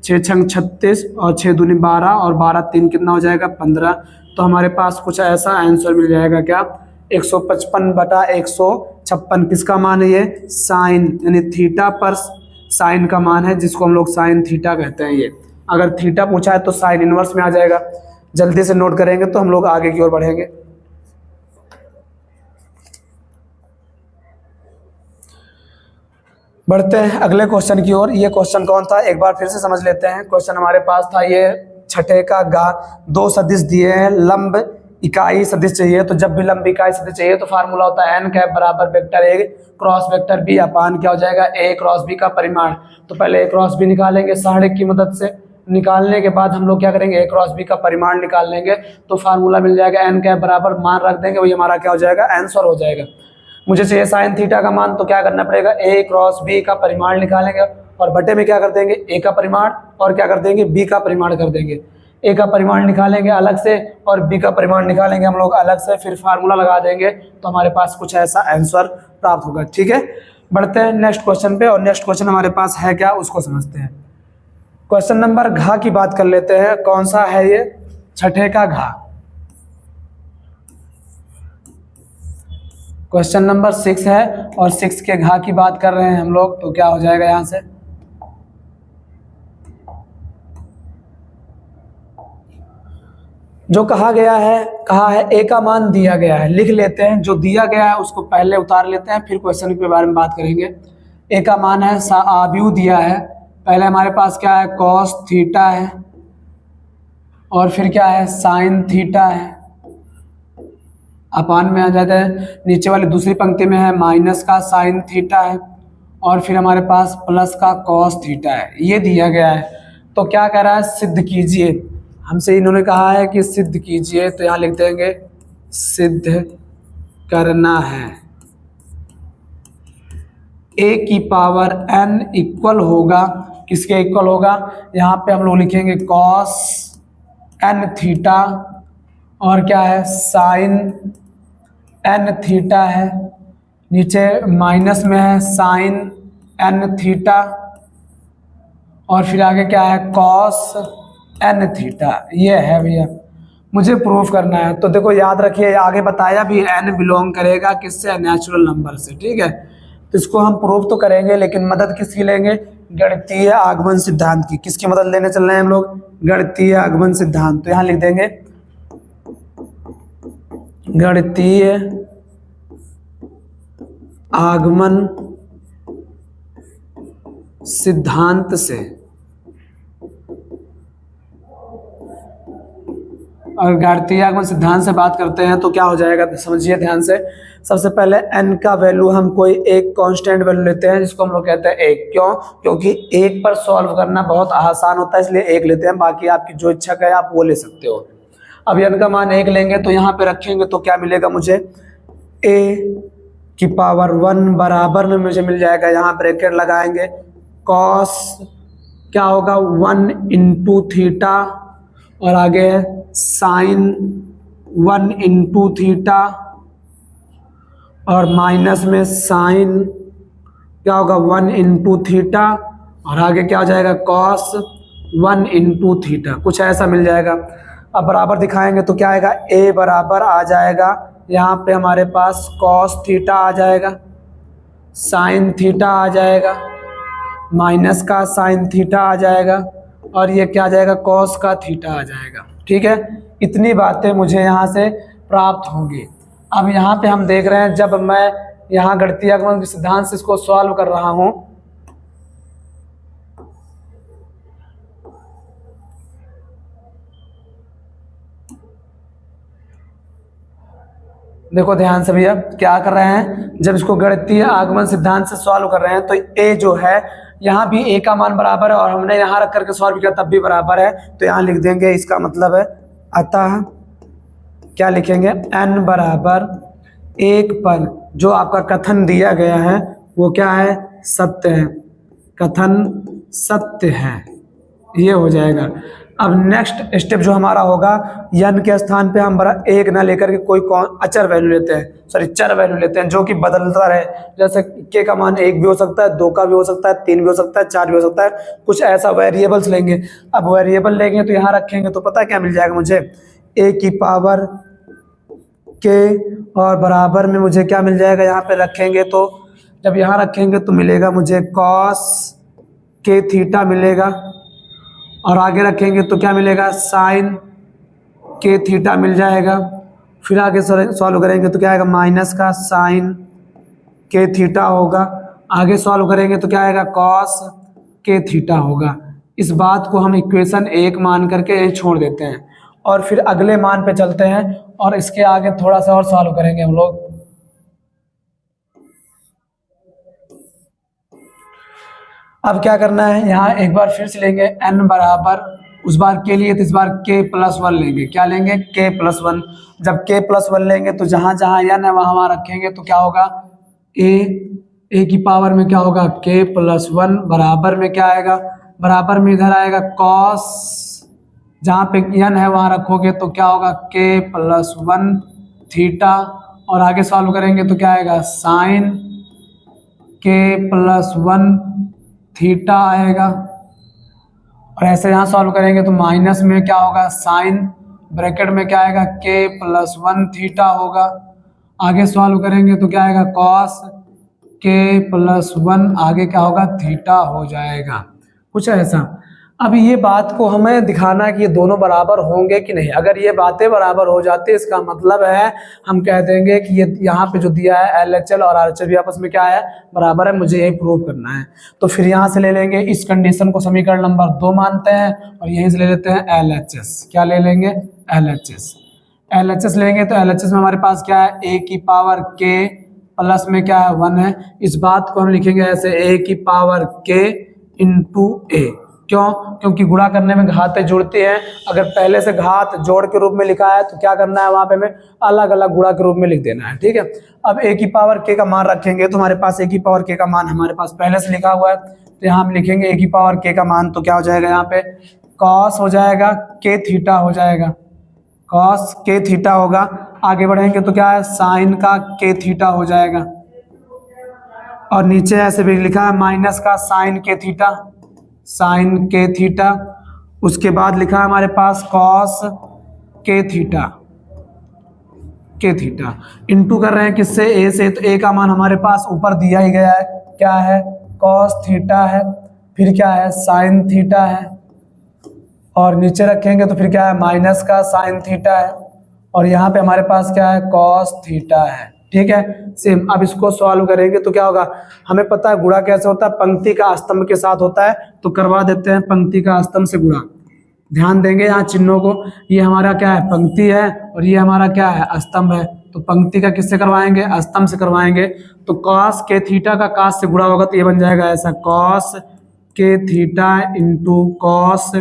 6 छंग 36 और 6 दूनी 12 और 12 3 कितना हो जाएगा 15। तो हमारे पास कुछ ऐसा आंसर मिल जाएगा, क्या 155 बटा 156 किसका मान है, ये साइन यानी थीटा पर साइन का मान है, जिसको हम लोग साइन थीटा कहते हैं। ये अगर थीटा पूछा है तो साइन इनवर्स में आ जाएगा। जल्दी से नोट करेंगे तो हम लोग आगे की ओर बढ़ेंगे। बढ़ते हैं अगले क्वेश्चन की ओर। ये क्वेश्चन कौन था, एक बार फिर से समझ लेते हैं। क्वेश्चन हमारे पास था ये छठे का गा, 2 सदिश दिए हैं, लंब इकाई सदिश चाहिए। तो जब भी लंब इकाई सदिश चाहिए तो फार्मूला होता है n कैप बराबर vector A cross vector B upon क्या हो जाएगा, ए क्रॉस बी का परिमाण। तो पहले ए क्रॉस बी निकालेंगे साढ़े की मदद से, निकालने के बाद हम लोग क्या करेंगे, ए क्रॉस बी का परिमाण निकाल लेंगे। तो फार्मूला मिल जाएगा n कैप बराबर मान रख देंगे, वही हमारा क्या हो जाएगा, आंसर हो जाएगा। मुझे चाहिए साइन थीटा का मान, तो क्या करना पड़ेगा, ए क्रॉस बी का परिमाण निकालेंगे और बटे में क्या कर देंगे, ए का परिमाण और क्या कर देंगे, बी का परिमाण कर देंगे। ए का परिमाण निकालेंगे अलग से और बी का परिमाण निकालेंगे हम लोग अलग से, फिर फार्मूला लगा देंगे तो हमारे पास कुछ ऐसा आंसर प्राप्त होगा। ठीक है, बढ़ते हैं नेक्स्ट क्वेश्चन पे। और नेक्स्ट क्वेश्चन हमारे पास है क्या, उसको समझते हैं। क्वेश्चन नंबर घ की बात कर लेते हैं। कौन सा है ये, छठे का घ। क्वेश्चन नंबर 6 है और 6 के घ की बात कर रहे हैं हम लोग। तो क्या हो जाएगा यहाँ से, जो कहा है ए का मान दिया गया है, लिख लेते हैं। जो दिया गया है उसको पहले उतार लेते हैं, फिर क्वेश्चन के बारे में बात करेंगे। ए का मान है आव्यूह दिया है, पहले हमारे पास क्या है, कॉस थीटा है और फिर क्या है साइन थीटा है, अपान में आ जाता है, नीचे वाली दूसरी पंक्ति में है माइनस का साइन थीटा है, और फिर हमारे पास प्लस का कॉस थीटा है, ये दिया गया है। तो क्या कह रहा है सिद्ध कीजिए, हमसे इन्होंने कहा है कि सिद्ध कीजिए, तो यहाँ लिख देंगे सिद्ध करना है। a की पावर n इक्वल होगा, किसके इक्वल होगा, यहाँ पे हम लोग लिखेंगे कॉस n थीटा, और क्या है साइन n थीटा है, नीचे माइनस में है साइन n थीटा, और फिर आगे क्या है कॉस n थीटा, ये है भैया, मुझे प्रूफ करना है। तो देखो याद रखिए, आगे बताया भी n बिलोंग करेगा किससे, नेचुरल नंबर से, ठीक है। तो इसको हम प्रूफ तो करेंगे, लेकिन मदद किसकी लेंगे, गणितीय आगमन सिद्धांत की। किसकी मदद लेने चल रहे हैं हम लोग, गणितीय आगमन सिद्धांत। तो यहाँ लिख देंगे गणितीय आगमन सिद्धांत से, और गणितीय आगमन सिद्धांत से बात करते हैं तो क्या हो जाएगा, समझिए ध्यान से। सबसे पहले n का वैल्यू हम कोई एक कांस्टेंट वैल्यू लेते हैं, जिसको हम लोग कहते हैं एक। क्यों, क्योंकि एक पर सॉल्व करना बहुत आसान होता है, इसलिए एक लेते हैं, बाकी आपकी जो इच्छा का है आप वो ले सकते हो। अब n का मान एक लेंगे तो यहाँ पे रखेंगे तो क्या मिलेगा मुझे, a की पावर 1 बराबर में मुझे मिल जाएगा, यहाँ ब्रैकेट लगाएंगे, कॉस क्या होगा 1 इंटू थीटा, और आगे है साइन 1 इंटू थीटा, और माइनस में साइन क्या होगा 1 इंटू थीटा, और आगे क्या हो जाएगा कॉस 1 इंटू थीटा, कुछ ऐसा मिल जाएगा। अब बराबर दिखाएंगे तो क्या आएगा, a बराबर आ जाएगा, यहाँ पे हमारे पास कॉस थीटा आ जाएगा, साइन थीटा आ जाएगा, माइनस का साइन थीटा आ जाएगा, और ये क्या आ जाएगा कॉस का थीटा आ जाएगा, ठीक है। इतनी बातें मुझे यहाँ से प्राप्त होंगी। अब यहाँ पे हम देख रहे हैं, जब मैं यहाँ गणितीय आगमन के सिद्धांत से इसको सॉल्व कर रहा हूँ, देखो ध्यान से भैया क्या कर रहे हैं, जब इसको गणितीय आगमन सिद्धांत से सॉल्व कर रहे हैं तो a जो है यहाँ भी a का मान बराबर है, और हमने यहाँ रख करके सॉल्व किया तब भी बराबर है, तो यहाँ लिख देंगे, इसका मतलब है अतः क्या लिखेंगे, n बराबर 1 पर जो आपका कथन दिया गया है वो क्या है, सत्य है, कथन सत्य है, ये हो जाएगा। अब नेक्स्ट स्टेप जो हमारा होगा, n के स्थान पे हम बड़ा 1 ना लेकर के कोई अचर वैल्यू लेते हैं, सॉरी चर वैल्यू लेते हैं, जो कि बदलता रहे। जैसे k का मान 1 भी हो सकता है, 2 का भी हो सकता है, 3 भी हो सकता है, 4 भी हो सकता है, कुछ ऐसा वेरिएबल्स लेंगे। अब वेरिएबल लेंगे तो यहाँ रखेंगे तो पता है क्या मिल जाएगा मुझे, a की पावर k, और बराबर में मुझे क्या मिल जाएगा, यहाँ पे रखेंगे तो जब यहाँ रखेंगे तो मिलेगा मुझे कॉस k थीटा मिलेगा, और आगे रखेंगे तो क्या मिलेगा, साइन k थीटा मिल जाएगा। फिर आगे सॉल्व करेंगे तो क्या आएगा, माइनस का साइन k थीटा होगा, आगे सॉल्व करेंगे तो क्या आएगा, कॉस k थीटा होगा। इस बात को हम इक्वेशन 1 मान करके छोड़ देते हैं, और फिर अगले मान पे चलते हैं, और इसके आगे थोड़ा सा और सॉल्व करेंगे हम लोग। अब क्या करना है, यहाँ एक बार फिर से लेंगे n बराबर, उस बार के लिए तो इस बार k+1 लेंगे, क्या लेंगे k+1। जब k+1 लेंगे तो जहाँ जहाँ n है वहाँ वहाँ रखेंगे तो क्या होगा, a की पावर में क्या होगा k+1, बराबर में क्या आएगा, बराबर में इधर आएगा कॉस, जहाँ पे n है वहाँ रखोगे तो क्या होगा k+1 थीटा, और आगे सॉल्व करेंगे तो क्या आएगा, साइन k+1 थीटा आएगा, और ऐसे यहाँ सॉल्व करेंगे तो माइनस में क्या होगा, साइन ब्रैकेट में क्या आएगा k+1 थीटा होगा, आगे सॉल्व करेंगे तो क्या आएगा, कॉस k+1 आगे क्या होगा, थीटा हो जाएगा, कुछ ऐसा। अब ये बात को हमें दिखाना है कि ये दोनों बराबर होंगे कि नहीं। अगर ये बातें बराबर हो जाती है इसका मतलब है हम कह देंगे कि ये यहाँ पे जो दिया है LHL और RHL भी आपस में क्या है, बराबर है, मुझे यही प्रूव करना है। तो फिर यहाँ से ले लेंगे इस कंडीशन को समीकरण नंबर 2 मानते हैं और यहीं से ले लेते हैं LHS। क्या ले लेंगे, LHS लेंगे तो LHS में हमारे पास क्या है, a की पावर k प्लस में क्या है 1 है। इस बात को हम लिखेंगे ऐसे a की पावर k इंटू a। क्यों, क्योंकि गुणा करने में घातें जुड़ती हैं। अगर पहले से घात जोड़ के रूप में लिखा है तो क्या करना है, वहां पे हमें अलग अलग गुणा के रूप में लिख देना है, ठीक है। अब a की पावर k का मान रखेंगे तो हमारे पास a की पावर k का मान हमारे पास पहले से लिखा हुआ है, तो यहाँ हम लिखेंगे a की पावर k का मान, तो क्या हो जाएगा यहाँ पे cos हो जाएगा k थीटा हो जाएगा, cos k थीटा होगा। आगे बढ़ेंगे तो क्या है, साइन का k थीटा हो जाएगा और नीचे ऐसे भी लिखा है माइनस का sine k theta, sine k theta. उसके बाद लिखा है हमारे पास cos k theta, k theta into कर रहे हैं किससे, a से, तो a का मान हमारे पास ऊपर दिया ही गया है, क्या है कॉस थीटा है, फिर क्या है साइन थीटा है और नीचे रखेंगे तो फिर क्या है माइनस का साइन थीटा है और यहाँ पे हमारे पास क्या है कॉस थीटा है, ठीक है। सेम अब इसको सॉल्व करेंगे तो क्या होगा, हमें पता है गुणा कैसे होता है, पंक्ति का स्तंभ के साथ होता है, तो करवा देते हैं पंक्ति का स्तंभ से गुणा। ध्यान देंगे यहाँ चिन्हों को, ये हमारा क्या है पंक्ति है और ये हमारा क्या है स्तंभ है, तो पंक्ति का किससे करवाएंगे, स्तंभ से करवाएंगे। तो कॉस के थीटा का कास से गुणा होगा तो ये बन जाएगा ऐसा कॉस के थीटा इंटू कॉस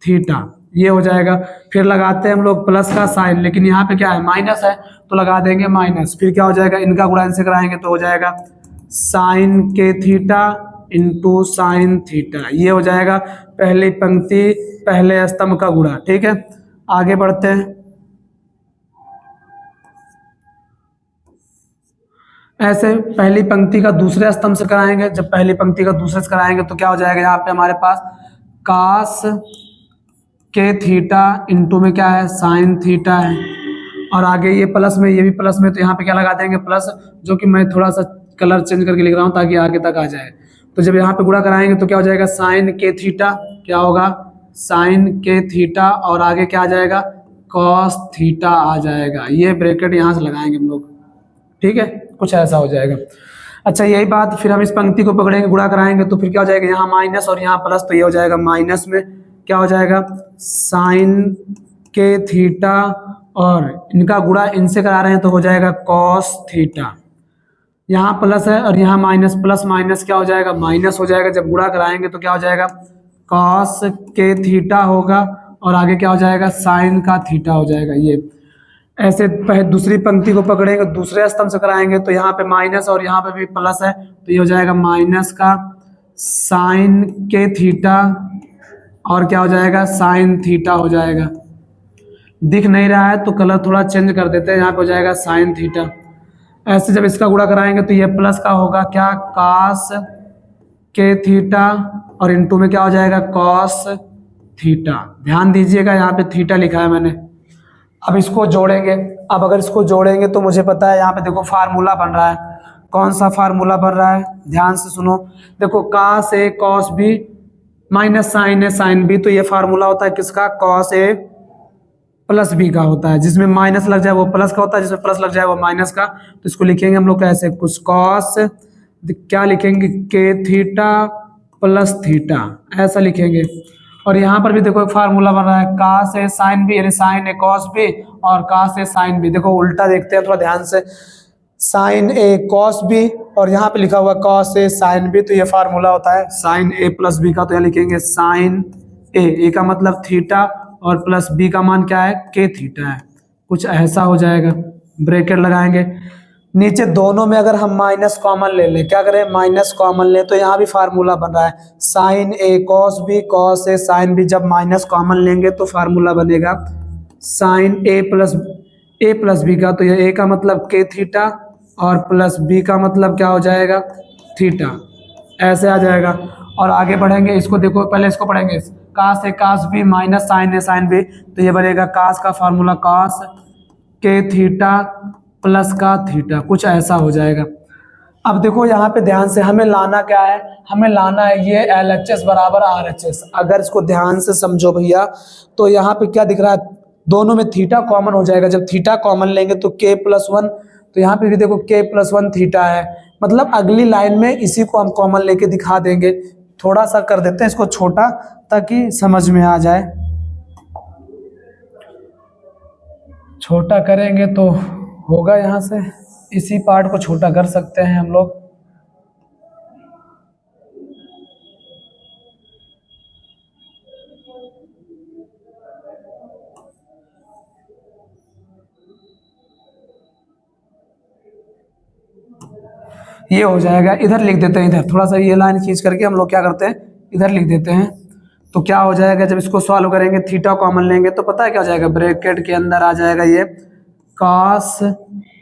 थीटा, ये हो जाएगा। फिर लगाते हैं हम लोग प्लस का साइन, लेकिन यहाँ पे क्या है माइनस है तो लगा देंगे माइनस, फिर क्या हो जाएगा इनका गुणा इनसे कराएंगे तो हो जाएगा साइन के थीटा इंटू साइन थीटा, ये हो जाएगा पहली पंक्ति पहले स्तंभ का गुणा, ठीक है। आगे बढ़ते हैं, ऐसे पहली पंक्ति का दूसरे स्तंभ से कराएंगे, जब पहली पंक्ति का दूसरे से कराएंगे तो क्या हो जाएगा यहाँ पे हमारे पास कास के थीटा इंटू में क्या है साइन थीटा है और आगे ये प्लस में, ये भी प्लस में, तो यहाँ पे क्या लगा देंगे प्लस, जो कि मैं थोड़ा सा कलर चेंज करके लिख रहा हूँ ताकि आगे तक आ जाए। तो जब यहाँ पे गुणा कराएंगे तो क्या हो जाएगा साइन के थीटा, क्या होगा साइन के थीटा और आगे क्या आ जाएगा कॉस थीटा आ जाएगा, ये ब्रैकेट यहाँ से लगाएंगे हम लोग, ठीक है, कुछ ऐसा हो जाएगा। अच्छा यही बात फिर हम इस पंक्ति को पकड़ेंगे गुणा कराएंगे तो फिर क्या हो जाएगा यहाँ माइनस और यहाँ प्लस, तो ये हो जाएगा माइनस में क्या हो जाएगा साइन के थीटा और इनका गुणा इनसे करा रहे हैं तो हो जाएगा कॉस थीटा। यहाँ प्लस है और यहाँ माइनस, प्लस माइनस क्या हो जाएगा माइनस हो जाएगा, जब गुणा कराएंगे तो क्या हो जाएगा कॉस के थीटा होगा और आगे क्या हो जाएगा साइन का थीटा हो जाएगा। ये ऐसे दूसरी पंक्ति को पकड़ेंगे दूसरे स्तंभ से कराएंगे तो यहाँ पे माइनस और यहाँ पे भी प्लस है तो ये हो जाएगा माइनस का साइन के थीटा और क्या हो जाएगा साइन थीटा हो जाएगा। दिख नहीं रहा है तो कलर थोड़ा चेंज कर देते हैं, यहाँ पे हो जाएगा साइन थीटा। ऐसे जब इसका गुणा कराएंगे तो ये प्लस का होगा क्या कास के थीटा और इंटू में क्या हो जाएगा कॉस थीटा। ध्यान दीजिएगा यहाँ पे थीटा लिखा है मैंने। अब इसको जोड़ेंगे, अब अगर इसको जोड़ेंगे तो मुझे पता है यहाँ पे देखो फार्मूला बन रहा है, कौन सा फार्मूला बन रहा है ध्यान से सुनो। देखो कास ए कॉस बी माइनस साइन ए साइन बी, तो ये फार्मूला होता है किसका कॉस ए प्लस बी का होता है, जिसमें माइनस लग जाए वो प्लस का होता है, जिसमें प्लस लग जाए वो माइनस का। तो इसको लिखेंगे हम लोग कैसे, कुछ कॉस क्या लिखेंगे के थीटा प्लस थीटा ऐसा लिखेंगे। और यहाँ पर भी देखो एक फार्मूला बन रहा है कास ए साइन बी, यानी साइन ए कॉस बी और कास ए साइन बी। देखो उल्टा देखते हैं थोड़ा ध्यान से, साइन ए कॉस बी और यहाँ पे लिखा हुआ कॉस ए साइन बी, तो ये फार्मूला होता है साइन ए प्लस बी का। तो यहाँ लिखेंगे साइन ए का मतलब थीटा और प्लस बी का मान क्या है के थीटा है, कुछ ऐसा हो जाएगा। ब्रैकेट लगाएंगे, नीचे दोनों में अगर हम माइनस कॉमन ले लें, क्या करें माइनस कॉमन लें, तो यहाँ भी फार्मूला बन रहा है sign A cos A sine B. जब माइनस कॉमन लेंगे तो फार्मूला बनेगा साइन ए प्लस बी का, तो ये ए का मतलब के थीटा और प्लस बी का मतलब क्या हो जाएगा थीटा, ऐसे आ जाएगा। और आगे बढ़ेंगे, इसको देखो पहले इसको पढ़ेंगे कास ए कास बी माइनस साइन ए साइन बी, तो ये बनेगा कास का फार्मूला कास के थीटा प्लस का थीटा, कुछ ऐसा हो जाएगा। अब देखो यहाँ पे ध्यान से हमें लाना क्या है, हमें लाना है ये LHS बराबर RHS। अगर इसको ध्यान से समझो भैया, तो यहाँ पे क्या दिख रहा है, दोनों में थीटा कॉमन हो जाएगा। जब थीटा कॉमन लेंगे तो K+1, तो यहाँ पे भी देखो K+1 थीटा है। मतलब अगली लाइन में इसी को हम कॉमन लेके दिखा देंगे। थोड़ा सा कर देते हैं इसको छोटा ताकि समझ में आ जाए। छोटा करेंगे तो होगा, यहाँ से इसी पार्ट को छोटा कर सकते हैं हम लोग। ये हो जाएगा, इधर लिख देते हैं, इधर थोड़ा सा ये लाइन खींच करके हम लोग क्या करते हैं, इधर लिख देते हैं। तो क्या हो जाएगा, जब इसको सॉल्व करेंगे थीटा कॉमन लेंगे तो पता है क्या हो जाएगा, ब्रैकेट के अंदर आ जाएगा ये कॉस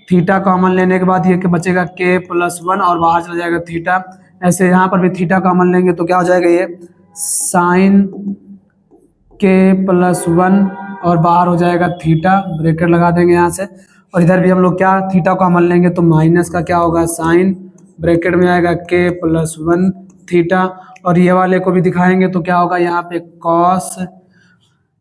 थीटा कॉमन लेने के बाद ये बचेगा K+1 और बाहर चला जाएगा थीटा। ऐसे यहाँ पर भी थीटा कॉमन लेंगे तो क्या हो जाएगा, ये साइन K+1 और बाहर हो जाएगा थीटा, ब्रैकेट लगा देंगे यहाँ से। और इधर भी हम लोग क्या थीटा कॉमन लेंगे तो माइनस का क्या होगा, साइन, ब्रैकेट में आएगा K+1 थीटा। और ये वाले को भी दिखाएंगे तो क्या होगा, यहाँ पे कॉस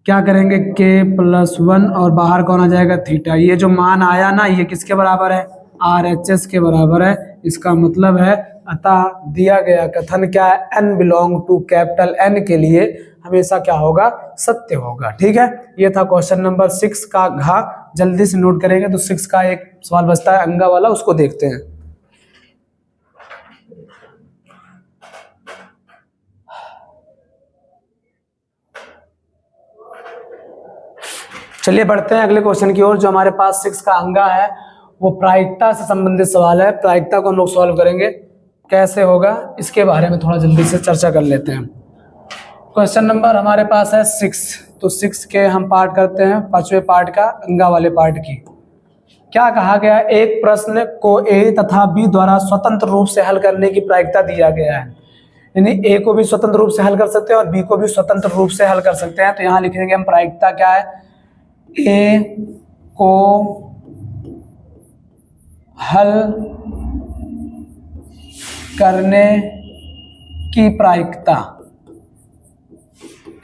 क्या करेंगे K+1 और बाहर कौन आ जाएगा, थीटा। ये जो मान आया ना, ये किसके बराबर है, RHS के बराबर है। इसका मतलब है, अतः दिया गया कथन क्या है, n belong to capital N के लिए हमेशा क्या होगा, सत्य होगा। ठीक है, ये था क्वेश्चन नंबर 6 का घ। जल्दी से नोट करेंगे तो 6 का एक सवाल बचता है अंगा वाला, उसको देखते हैं। चलिए बढ़ते हैं अगले क्वेश्चन की ओर। जो हमारे पास 6 का अंगा है वो प्रायिकता से संबंधित सवाल है। प्रायिकता को हम लोग सॉल्व करेंगे, कैसे होगा इसके बारे में थोड़ा जल्दी से चर्चा कर लेते हैं। क्वेश्चन नंबर हमारे पास है 6, तो 6 के हम पार्ट करते हैं, 5वें पार्ट का अंगा वाले पार्ट की। क्या कहा गया, एक प्रश्न को A तथा B द्वारा स्वतंत्र रूप से हल करने की प्रायिकता दिया गया है। यानी A को भी स्वतंत्र रूप से हल कर सकते हैं और B को भी स्वतंत्र रूप से हल कर सकते हैं। तो यहाँ लिखेंगे हम प्रायिकता क्या है, A को हल करने की प्रायिकता,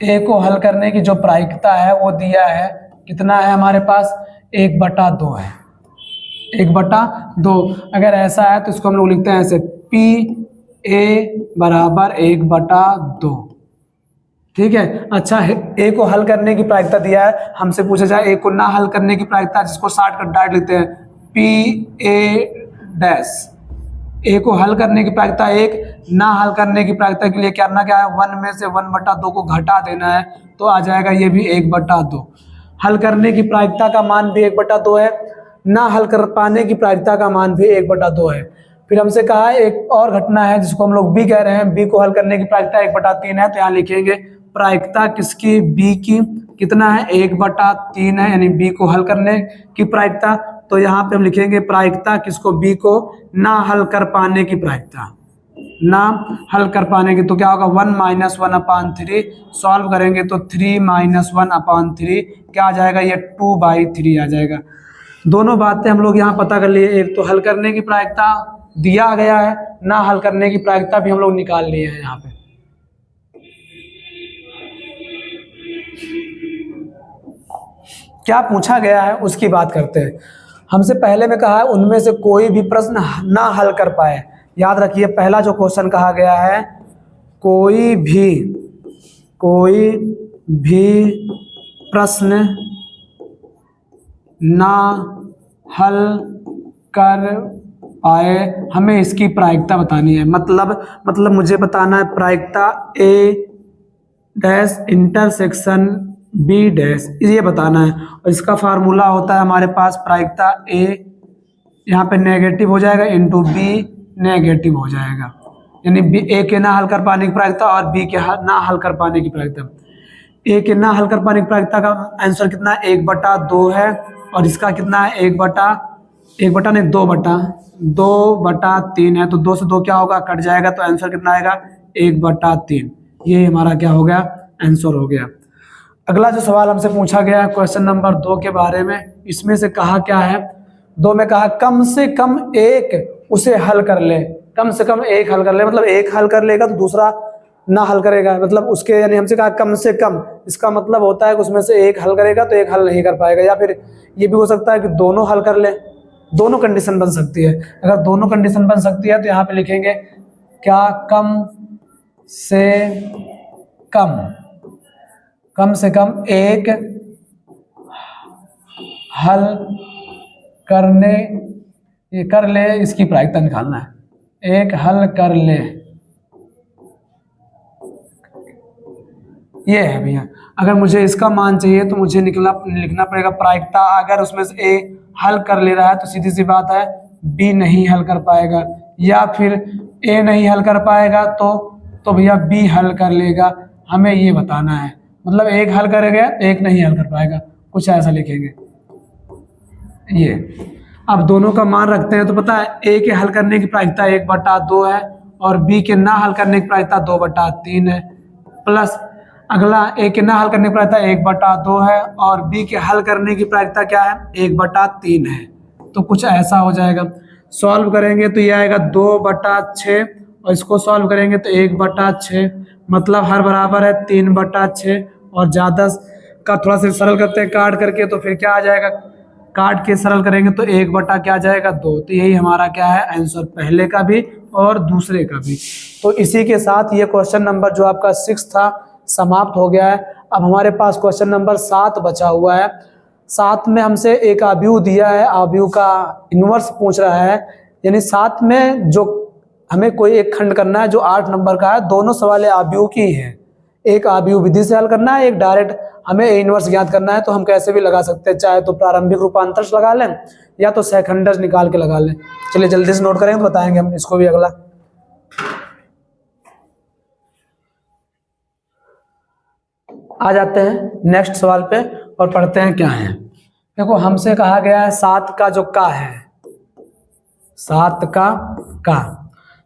A को हल करने की जो प्रायिकता है वो दिया है, कितना है हमारे पास, 1/2 है, 1/2। अगर ऐसा है तो इसको हम लोग लिखते हैं ऐसे, PA बराबर 1/2। ठीक है, अच्छा A को हल करने की प्रायिकता दिया है, हमसे पूछा जाए A को ना हल करने की प्रायिकता, जिसको शॉर्टकट डायरेक्ट लिखते हैं PA'। A को हल करने की प्रायिकता 1, ना हल करने की प्रायिकता के लिए करना क्या है, 1 में से 1/2 को घटा देना है, तो आ जाएगा ये भी 1/2। हल करने की प्रायिकता का मान भी 1/2 है, ना हल कर पाने की प्रायिकता का मान भी 1/2 है। फिर हमसे कहा है एक और घटना है जिसको हम लोग B कह रहे हैं, B को हल करने की प्रायिकता 1/3 है। तो यहाँ लिखेंगे प्रायिकता किसकी, B की, कितना है, 1/3 है, यानी B को हल करने की प्रायिकता। तो यहाँ पे हम लिखेंगे प्रायिकता किसको, B को ना हल कर पाने की प्रायिकता, ना हल कर पाने की। तो क्या होगा, 1 - 1/3, सॉल्व करेंगे तो 3 - 1/3 क्या आ जाएगा, ये 2/3 आ जाएगा। दोनों बातें हम लोग यहाँ पता कर लिए, एक तो हल करने की प्रायिकता दिया गया है, ना हल करने की प्रायिकता भी हम लोग निकाल लिए हैं। यहाँ पे क्या पूछा गया है उसकी बात करते हैं। हमसे पहले में कहा है उनमें से कोई भी प्रश्न ना हल कर पाए। याद रखिए, पहला जो क्वेश्चन कहा गया है, कोई भी प्रश्न ना हल कर पाए, हमें इसकी प्रायिकता बतानी है। मतलब मुझे बताना है प्रायिकता A' इंटरसेक्शन B', ये बताना है। और इसका फार्मूला होता है हमारे पास, प्रायिकता A यहाँ पे नेगेटिव हो जाएगा इंटू B नेगेटिव हो जाएगा, यानी A के ना हल कर पाने की प्रायिकता और B के ना हल कर पाने की प्रायिकता। A के ना हल कर पाने की प्रायिकता का आंसर कितना है, 1/2 है, और इसका कितना है, 2/3 है। तो 2 से 2 क्या होगा, कट जाएगा, तो आंसर कितना आएगा, 1/3। ये हमारा क्या हो गया, आंसर हो गया। अगला जो सवाल हमसे पूछा गया है क्वेश्चन नंबर 2 के बारे में, इसमें से कहा क्या है, 2 में कहा कम से कम एक उसे हल कर ले, कम से कम एक हल कर ले, मतलब एक हल कर लेगा तो दूसरा ना हल करेगा, मतलब उसके यानी हमसे कहा कम से कम, इसका मतलब होता है कि उसमें से एक हल करेगा तो एक हल नहीं कर पाएगा। या फिर ये भी हो सकता है कि दोनों हल कर ले, दोनों कंडीशन बन सकती है। अगर दोनों कंडीशन बन सकती है तो यहाँ पे लिखेंगे क्या, से कम कम से कम एक हल करने, ये कर ले, इसकी प्रायिकता निकालना है, एक हल कर ले, ये है भैया। अगर मुझे इसका मान चाहिए तो मुझे लिखना पड़ेगा प्रायिकता। अगर उसमें से ए हल कर ले रहा है तो सीधी सी बात है बी नहीं हल कर पाएगा, या फिर ए नहीं हल कर पाएगा तो भैया बी हल कर लेगा। हमें ये बताना है, मतलब एक हल करेगा एक नहीं हल कर पाएगा, कुछ ऐसा लिखेंगे ये। अब दोनों का मान रखते हैं तो पता है ए के हल करने की प्रायिकता 1/2 है और बी के ना हल करने की प्रायिकता 2/3 है, प्लस अगला ए के ना हल करने की प्रायिकता 1/2 है और बी के हल करने की प्रायिकता क्या है 1/3 है। तो कुछ ऐसा हो जाएगा, सॉल्व करेंगे तो ये आएगा 2/6 और इसको सॉल्व करेंगे तो 1/6, मतलब हर बराबर है 3/6 और ज़्यादा का थोड़ा सा सरल करते हैं काट करके, तो फिर क्या आ जाएगा, काट के सरल करेंगे तो 1/, क्या जाएगा 2। तो यही हमारा क्या है आंसर, पहले का भी और दूसरे का भी। तो इसी के साथ ये क्वेश्चन नंबर जो आपका 6 था समाप्त हो गया है। अब हमारे पास क्वेश्चन नंबर 7 बचा हुआ है। 7 में हमसे एक आव्यूह दिया है, आव्यूह का इन्वर्स पूछ रहा है, यानी 7 में जो हमें कोई एक खंड करना है जो 8 नंबर का है। दोनों सवाल आव्यूह की हैं, एक आव्यूह विधि से हल करना है, एक डायरेक्ट हमें इन्वर्स ज्ञात करना है। तो हम कैसे भी लगा सकते हैं, चाहे तो प्रारंभिक रूपांतर से लगा लें या तो सेकंडर्स निकाल के लगा लें। चलिए जल्दी से नोट करेंगे तो बताएंगे हम इसको भी। अगला आ जाते हैं नेक्स्ट सवाल पे और पढ़ते हैं क्या है। देखो हमसे कहा गया है 7 का जो का है, 7 का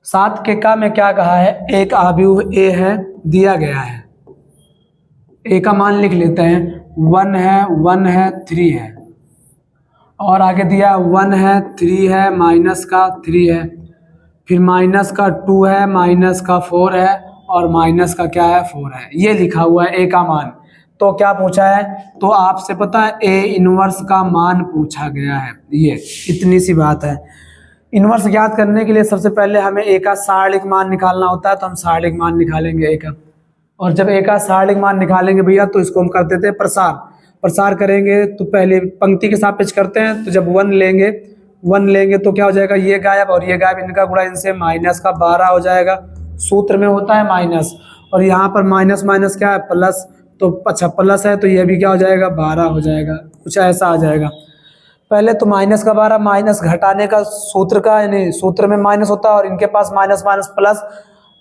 7 के का में क्या कहा है, एक आव्यूह ए है दिया गया है, ए का मान लिख लेते हैं 1 है 3 है, और आगे दिया 1 है 3 है माइनस का 3 है, फिर माइनस का 2 है, माइनस का 4 है और माइनस का क्या है 4 है। ये लिखा हुआ है ए का मान। तो क्या पूछा है, तो आपसे पता है ए इनवर्स का मान पूछा गया है, ये इतनी सी बात है। इनवर्स ज्ञात करने के लिए सबसे पहले हमें ए का सारणिक मान निकालना होता है, तो हम सारणिक मान निकालेंगे ए का। और जब ए का सारणिक मान निकालेंगे भैया तो इसको हम कर देते हैं प्रसार करेंगे। तो पहले पंक्ति के सापेक्ष करते हैं, तो जब 1 लेंगे तो क्या हो जाएगा, ये गायब और ये गायब, इनका गुणा इनसे माइनस का 12 हो जाएगा। सूत्र में होता है माइनस, और यहाँ पर माइनस माइनस क्या है प्लस, तो अच्छा प्लस है तो ये भी क्या हो जाएगा 12 हो जाएगा, कुछ ऐसा आ जाएगा। पहले तो माइनस का 12, माइनस घटाने का सूत्र का, यानी सूत्र में माइनस होता है और इनके पास माइनस माइनस प्लस,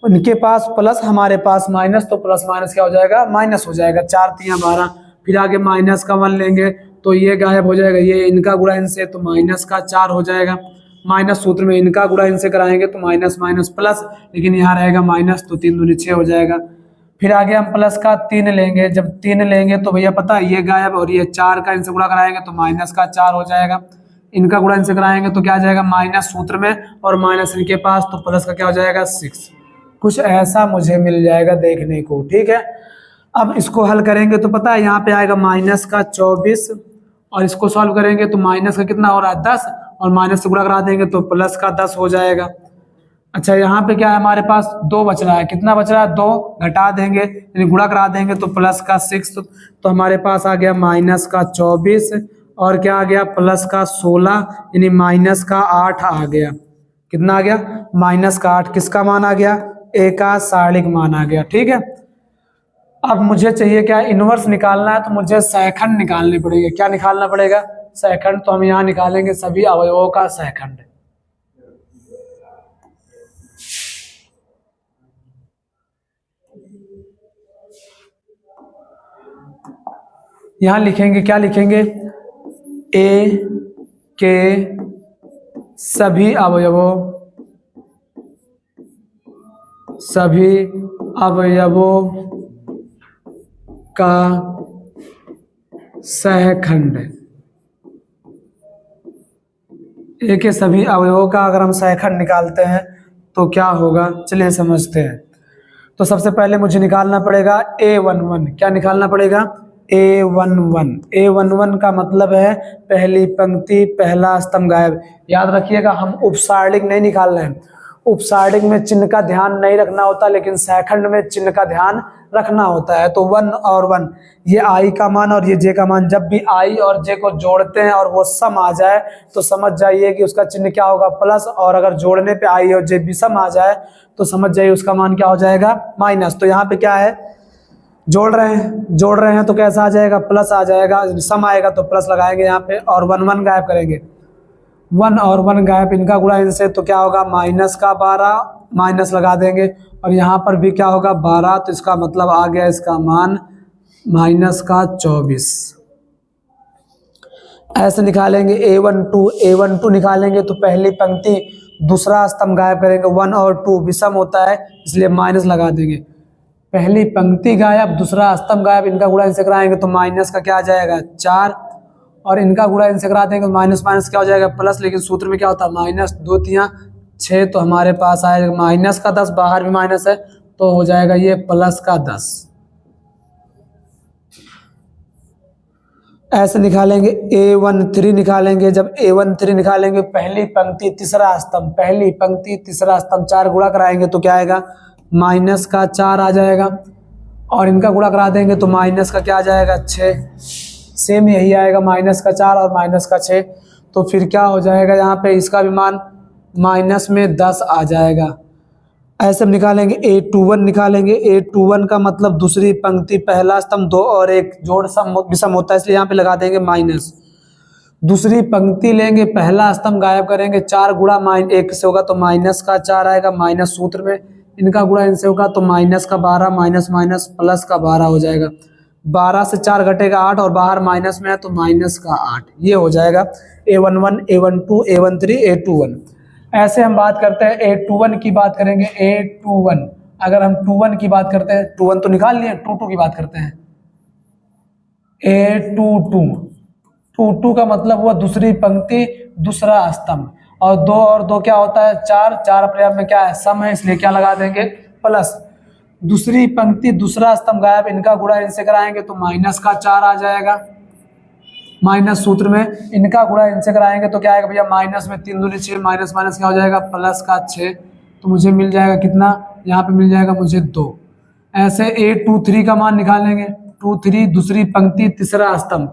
इनके पास प्लस हमारे पास माइनस, तो प्लस माइनस क्या हो जाएगा माइनस हो जाएगा, 4 3 12। फिर आगे माइनस का 1 लेंगे तो ये गायब हो जाएगा, ये इनका गुणा इनसे तो माइनस का 4 हो जाएगा। माइनस सूत्र में इनका गुणा इनसे कराएंगे तो माइनस माइनस प्लस, लेकिन यहाँ रहेगा माइनस, तो 3 दूनी 6 हो जाएगा। फिर आगे हम प्लस का 3 लेंगे, जब 3 लेंगे तो भैया पता है ये गायब और ये 4 का इनसे गुणा कराएंगे तो माइनस का 4 हो जाएगा। इनका गुणा इनसे कराएंगे तो क्या आ जाएगा माइनस सूत्र में और माइनस इनके पास, तो प्लस का क्या हो जाएगा 6। कुछ ऐसा मुझे मिल जाएगा देखने को, ठीक है। अब इसको हल करेंगे तो पता है यहाँ पे आएगा माइनस का 24 और इसको सॉल्व करेंगे तो माइनस का कितना हो रहा है 10 और माइनस से गुणा करा देंगे तो प्लस का 10 हो जाएगा। अच्छा यहाँ पे क्या है हमारे पास 2 बच रहा है, कितना बच रहा है 2, घटा देंगे यानी गुणा करा देंगे तो प्लस का 6, तो हमारे पास आ गया माइनस का 24 और क्या आ गया प्लस का 16 यानी माइनस का 8 आ गया। कितना आ गया माइनस का 8, किसका मान आ गया ए का सारणिक मान आ गया, ठीक है। अब मुझे चाहिए क्या इनवर्स निकालना है, तो मुझे सहखंड निकालने पड़ेगा। क्या निकालना पड़ेगा सहखंड, तो हम यहाँ निकालेंगे सभी अवयवों का सहखंड। यहाँ लिखेंगे, क्या लिखेंगे ए के सभी अवयवों का सहखंड। ए के सभी अवयवों का अगर हम सहखंड निकालते हैं तो क्या होगा, चलिए समझते हैं। तो सबसे पहले मुझे निकालना पड़ेगा A11। क्या निकालना पड़ेगा? A11। A11 का मतलब है पहली पंक्ति पहला स्तंभ गायब। याद रखिएगा, हम उपसारणिक नहीं निकाल रहे हैं। उपसारणिक में चिन्ह का ध्यान नहीं रखना होता, लेकिन सहखंड में चिन्ह का ध्यान रखना होता है। तो 1 और 1, ये आई का मान और ये जे का मान, जब भी आई और जे को जोड़ते हैं और वो सम आ जाए तो समझ जाइए कि उसका चिन्ह क्या होगा, प्लस। और अगर जोड़ने पे आई और जे विषम आ जाए तो समझ जाइए उसका मान क्या हो जाएगा, माइनस। तो यहाँ पे क्या है, जोड़ रहे हैं तो कैसा आ जाएगा, प्लस आ जाएगा। सम आएगा तो प्लस लगाएंगे यहाँ पे, और 1 1 गायब करेंगे। 1 और 1 गायब, इनका गुणा इनसे, तो क्या होगा, माइनस का 12, माइनस लगा देंगे। और यहाँ पर भी क्या होगा, 12, तो इसका मतलब आ गया इसका मान माइनस का 24। ऐसे निकालेंगे A12 निकालेंगे तो पहली पंक्ति दूसरा स्तंभ गायब करेंगे। 1 और 2 विषम होता है इसलिए माइनस लगा देंगे। पहली पंक्ति गायब दूसरा स्तंभ गायब, इनका गुणा इनसे कराएंगे तो माइनस का क्या आ जाएगा, 4, और इनका गुणा इनसे करा देंगे माइनस माइनस क्या हो जाएगा, प्लस। लेकिन सूत्र में क्या होता है, माइनस 2 3 6, तो हमारे पास आएगा माइनस का 10, बाहर भी माइनस है तो हो जाएगा ये प्लस का 10। ऐसे निकालेंगे A13 निकालेंगे। जब A13 निकालेंगे पहली पंक्ति तीसरा स्तंभ, पहली पंक्ति तीसरा स्तंभ 4 गुणा कराएंगे तो क्या आएगा, माइनस का 4 आ जाएगा। और इनका गुणा करा देंगे तो माइनस का क्या आ जाएगा, 6। सेम यही आएगा, माइनस का 4 और माइनस का 6। तो फिर क्या हो जाएगा, यहाँ पे इसका भी मान माइनस में 10 आ जाएगा। ऐसे हम निकालेंगे A21 निकालेंगे। A21 का मतलब दूसरी पंक्ति पहला स्तंभ 2 और 1 जोड़ सम विषम होता है, इसलिए यहाँ पे लगा देंगे माइनस। दूसरी पंक्ति लेंगे पहला स्तंभ गायब करेंगे, 4 गुणा 1 से होगा तो माइनस का 4 आएगा, माइनस सूत्र में। इनका गुणा इनसे होगा तो माइनस का 12 माइनस माइनस प्लस का 12 हो जाएगा। 12 से 4 घटेगा 8 और बाहर माइनस में है तो माइनस का 8, ये हो जाएगा A11 A12 A13 A21। ऐसे हम बात करते हैं A21 की बात करेंगे। A21 अगर हम 21 की बात करते हैं, 21 तो निकाल लिए, 22 की बात करते हैं। A22 का मतलब हुआ दूसरी पंक्ति दूसरा स्तंभ, और 2 और 2 क्या होता है, 4। 4 अपने आप में क्या है, सम है, इसलिए क्या लगा देंगे, प्लस। दूसरी पंक्ति दूसरा स्तंभ गायब, इनका गुणा इनसे कराएंगे तो माइनस का 4 आ जाएगा, माइनस सूत्र में। इनका गुणा इनसे कराएंगे तो क्या आएगा भैया, माइनस में 3 दूनी 6, माइनस माइनस क्या हो जाएगा, प्लस का 6। तो मुझे मिल जाएगा कितना, यहाँ पे मिल जाएगा मुझे 2। ऐसे A23 का मान निकालेंगे। 23 दूसरी पंक्ति तीसरा स्तंभ,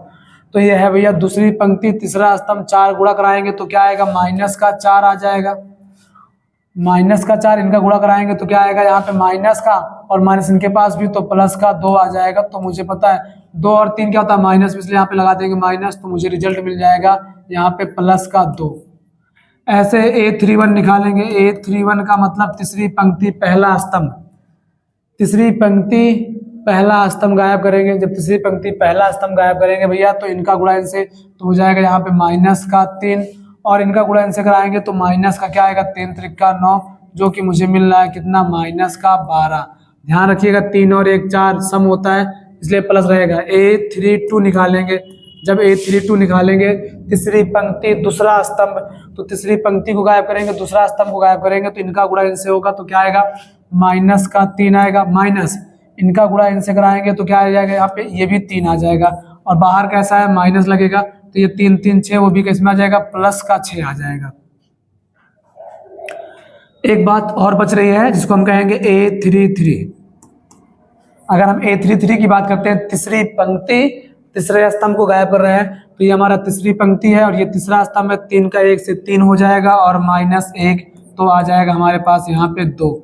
तो ये है भैया दूसरी पंक्ति तीसरा स्तंभ, 4 गुणा कराएंगे तो क्या आएगा, माइनस का 4 आ जाएगा। माइनस का 4, इनका गुणा कराएंगे तो क्या आएगा, यहाँ पे माइनस का और माइनस इनके पास भी, तो प्लस का 2 आ जाएगा। तो मुझे पता है 2 और 3 क्या होता है, माइनस, इसलिए यहाँ पे लगा देंगे माइनस, तो मुझे रिजल्ट मिल जाएगा यहाँ पे प्लस का 2। ऐसे A31 निकालेंगे। A31 का मतलब तीसरी पंक्ति पहला स्तंभ, तीसरी पंक्ति पहला स्तंभ गायब करेंगे। जब तीसरी पंक्ति पहला स्तंभ गायब करेंगे भैया तो इनका गुणा इनसे तो हो जाएगा यहाँ पे माइनस का 3, और इनका गुणा इनसे कराएंगे तो माइनस का क्या आएगा, 3 त्रिक का 9, जो कि मुझे मिल रहा है कितना, माइनस का 12। ध्यान रखिएगा 3 और 1 4 सम होता है, इसलिए प्लस रहेगा। A32 निकालेंगे। जब A32 निकालेंगे तीसरी पंक्ति दूसरा स्तंभ, तो तीसरी पंक्ति को गायब करेंगे दूसरा स्तंभ को गायब करेंगे तो इनका गुणा इनसे होगा तो क्या आएगा, माइनस का 3 आएगा, माइनस इनका गुणा इनसे कराएंगे तो क्या आ जाएगा, यहाँ पे ये भी 3 आ जाएगा, और बाहर कैसा है, माइनस लगेगा तो ये 3 3 6, वो भी किसमें आ जाएगा, प्लस का 6 आ जाएगा। एक बात और बच रही है जिसको हम कहेंगे A33। अगर हम A33 की बात करते हैं, तीसरी पंक्ति तीसरे स्तंभ को गायब कर रहे हैं, तो ये हमारा तीसरी पंक्ति है और ये तीसरा स्तंभ है, 3 का 1 से 3 हो जाएगा और माइनस 1, तो आ जाएगा हमारे पास यहाँ पे 2।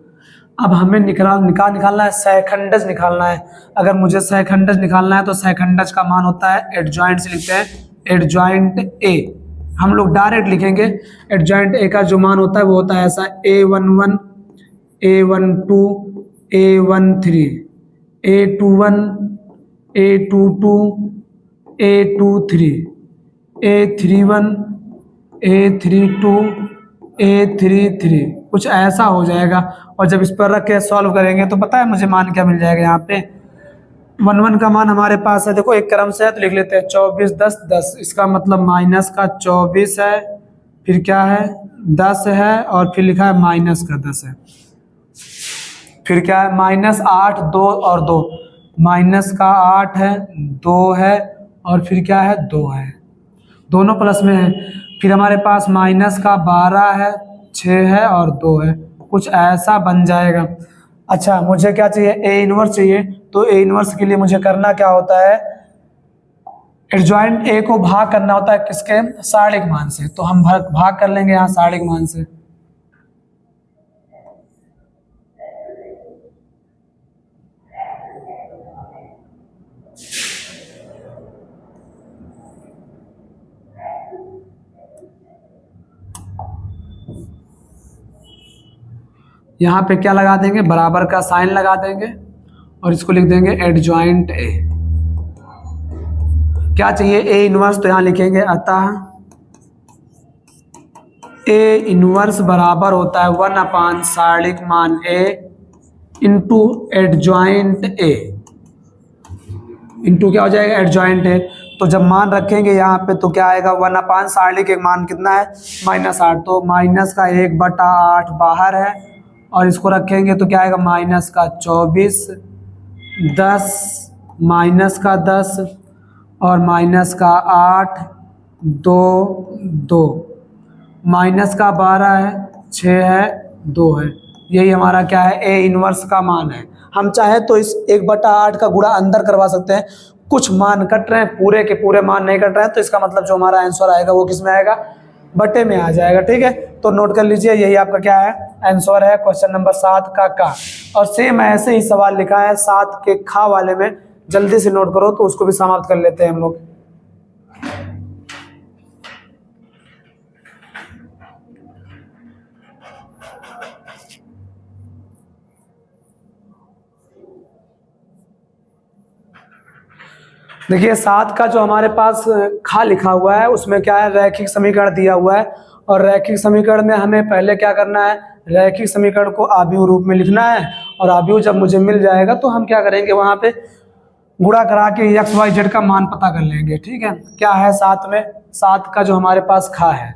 अब हमें निकालना है सहखंडज निकालना है। अगर मुझे सहखंडज निकालना है तो सहखंडज का मान होता है, एडजॉइंट से लिखते हैं, एडजॉइंट A। हम लोग डायरेक्ट लिखेंगे। एडजॉइंट A का जो मान होता है वो होता है ऐसा, A11 A12 A13 A21 A22 A23 A31 A32 A33, कुछ ऐसा हो जाएगा। और जब इस पर रख के सॉल्व करेंगे तो पता है मुझे मान क्या मिल जाएगा, यहाँ पे 1 1 का मान हमारे पास है, देखो एक क्रम से है तो लिख लेते हैं 24 10 10, इसका मतलब माइनस का 24 है, फिर क्या है 10 है और फिर लिखा है माइनस का 10 है, फिर क्या है -8 2 और 2, माइनस का 8 है 2 है और फिर क्या है 2 है, दोनों प्लस में है। फिर हमारे पास माइनस का 12 है 6 है और 2 है, कुछ ऐसा बन जाएगा। अच्छा मुझे क्या चाहिए, ए इनवर्स चाहिए। तो ए इनवर्स के लिए मुझे करना क्या होता है, एडजॉइंट ए को भाग करना होता है किसके, सारणिक मान से। तो हम भाग कर लेंगे यहाँ सारणिक मान से। यहाँ पे क्या लगा देंगे, बराबर का साइन लगा देंगे और इसको लिख देंगे एडजॉइंट ए। क्या चाहिए, ए इनवर्स। तो यहाँ लिखेंगे अतः ए इनवर्स बराबर होता है 1/, सारणिक मान ए इंटू एडजॉइंट ए, इंटू क्या हो जाएगा, एडजॉइंट ए। तो जब मान रखेंगे यहाँ पे तो क्या आएगा, 1/, सारणिक एक मान कितना है -8, तो माइनस का 1/8 बाहर है और इसको रखेंगे तो क्या आएगा माइनस का 24, 10 माइनस का 10 और माइनस का 8 2 2, माइनस का 12 है 6 है 2 है। यही हमारा क्या है, ए इनवर्स का मान है। हम चाहे तो इस 1/8 का गुणा अंदर करवा सकते हैं, कुछ मान कट रहे हैं, पूरे के पूरे मान नहीं कट रहे हैं, तो इसका मतलब जो हमारा आंसर आएगा वो किस में आएगा, बटे में आ जाएगा। ठीक है, तो नोट कर लीजिए, यही आपका क्या है, आंसर है क्वेश्चन नंबर 7 का। और सेम ऐसे ही सवाल लिखा है 7 के खा वाले में, जल्दी से नोट करो तो उसको भी समाप्त कर लेते हैं हम लोग। देखिए 7 का जो हमारे पास खा लिखा हुआ है उसमें क्या है, रैखिक समीकरण दिया हुआ है और रैखिक समीकरण में हमें पहले क्या करना है, रैखिक समीकरण को आव्यूह रूप में लिखना है और आव्यूह जब मुझे मिल जाएगा तो हम क्या करेंगे, वहाँ पे गुणा करा के x y z का मान पता कर लेंगे। ठीक है, क्या है 7 में, 7 का जो हमारे पास खा है,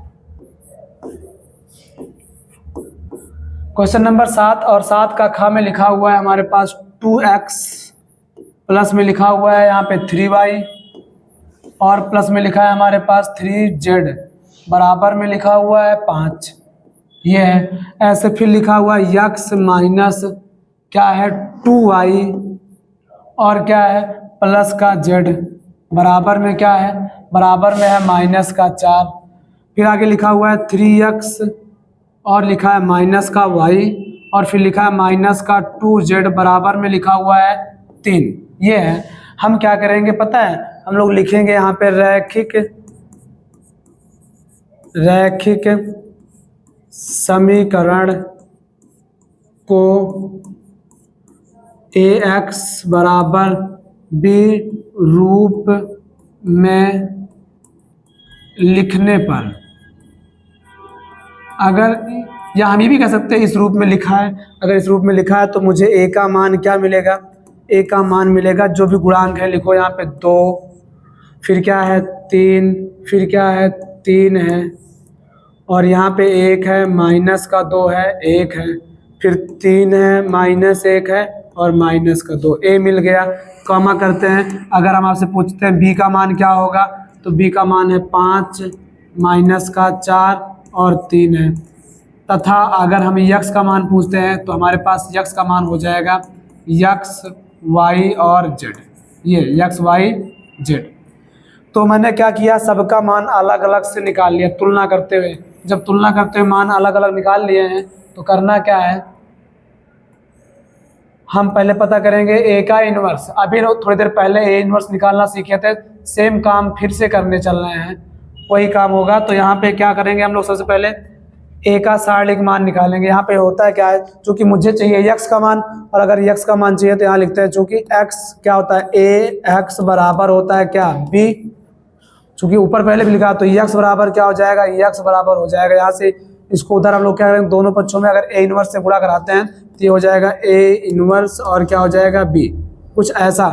क्वेश्चन नंबर 7 और 7 का खा में लिखा हुआ है हमारे पास 2x, प्लस में लिखा हुआ है यहाँ पे 3y और प्लस में लिखा है हमारे पास 3z, बराबर में लिखा हुआ है 5। ये है, ऐसे फिर लिखा हुआ है x माइनस क्या है 2y और क्या है प्लस का z, बराबर में क्या है, बराबर में है माइनस का 4। फिर आगे लिखा हुआ है 3x और लिखा है माइनस का y और फिर लिखा है माइनस का 2z, बराबर में लिखा हुआ है 3। ये है, हम क्या करेंगे पता है, हम लोग लिखेंगे यहाँ पे रैखिक समीकरण को ax बराबर b रूप में लिखने पर, अगर या हम ये भी कह सकते हैं इस रूप में लिखा है, अगर इस रूप में लिखा है तो मुझे a का मान क्या मिलेगा, a का मान मिलेगा जो भी गुणांक है, लिखो यहाँ पे 2, फिर क्या है 3, फिर क्या है 3 है और यहाँ पे 1 है, माइनस का 2 है 1 है, फिर 3 है, -1 है और माइनस का 2, a मिल गया। कॉमा करते हैं, अगर हम आपसे पूछते हैं b का मान क्या होगा, तो b का मान है 5, माइनस का 4 और 3 है। तथा अगर हम x का मान पूछते हैं तो हमारे पास x का मान हो जाएगा x y और z, ये x y z। तो मैंने क्या किया, सबका मान अलग अलग से निकाल लिया तुलना करते हुए। जब तुलना करते हुए मान अलग अलग निकाल लिए हैं तो करना क्या है, हम पहले पता करेंगे a का इनवर्स। अभी थोड़ी देर पहले a इनवर्स निकालना सीखे थे, सेम काम फिर से करने चल रहे हैं, वही काम होगा। तो यहाँ पे क्या करेंगे हम लोग, सबसे पहले a का सारणिक मान निकालेंगे। यहाँ पे होता है क्या है, चूंकि मुझे चाहिए x का मान और अगर x का मान चाहिए तो यहाँ लिखते हैं चूंकि x क्या होता है, ax बराबर होता है क्या, b। चूंकि ऊपर पहले भी लिखा तो x बराबर क्या हो जाएगा, x बराबर हो जाएगा, यहाँ से इसको उधर हम लोग क्या करेंगे, दोनों पक्षों में अगर a इनवर्स से गुणा कराते हैं तो ये हो जाएगा a इनवर्स और क्या हो जाएगा b, कुछ ऐसा।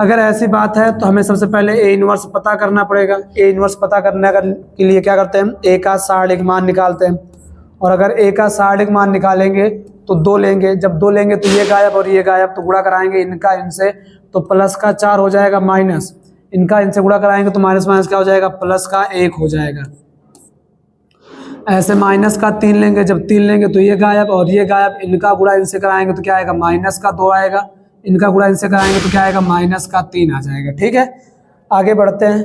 अगर ऐसी बात है तो हमें सबसे पहले ए इनवर्स पता करना पड़ेगा। ए इनवर्स पता करने के लिए क्या करते हैं हम, ए का सारणिक मान निकालते हैं। और अगर ए का सारणिक मान निकालेंगे तो 2 लेंगे, जब 2 लेंगे तो ये गायब और ये गायब, तो गुणा कराएंगे इनका इनसे तो प्लस का 4 हो जाएगा माइनस, इनका इनसे गुणा कराएंगे तो माइनस माइनस क्या हो जाएगा, प्लस का 1 हो जाएगा। ऐसे माइनस का 3 लेंगे, जब 3 लेंगे तो ये गायब और ये गायब, इनका गुणा इनसे कराएंगे तो क्या आएगा, माइनस का 2 आएगा, इनका गुणा इनसे कराएंगे तो क्या आएगा, माइनस का 3 आ जाएगा। ठीक है, आगे बढ़ते हैं।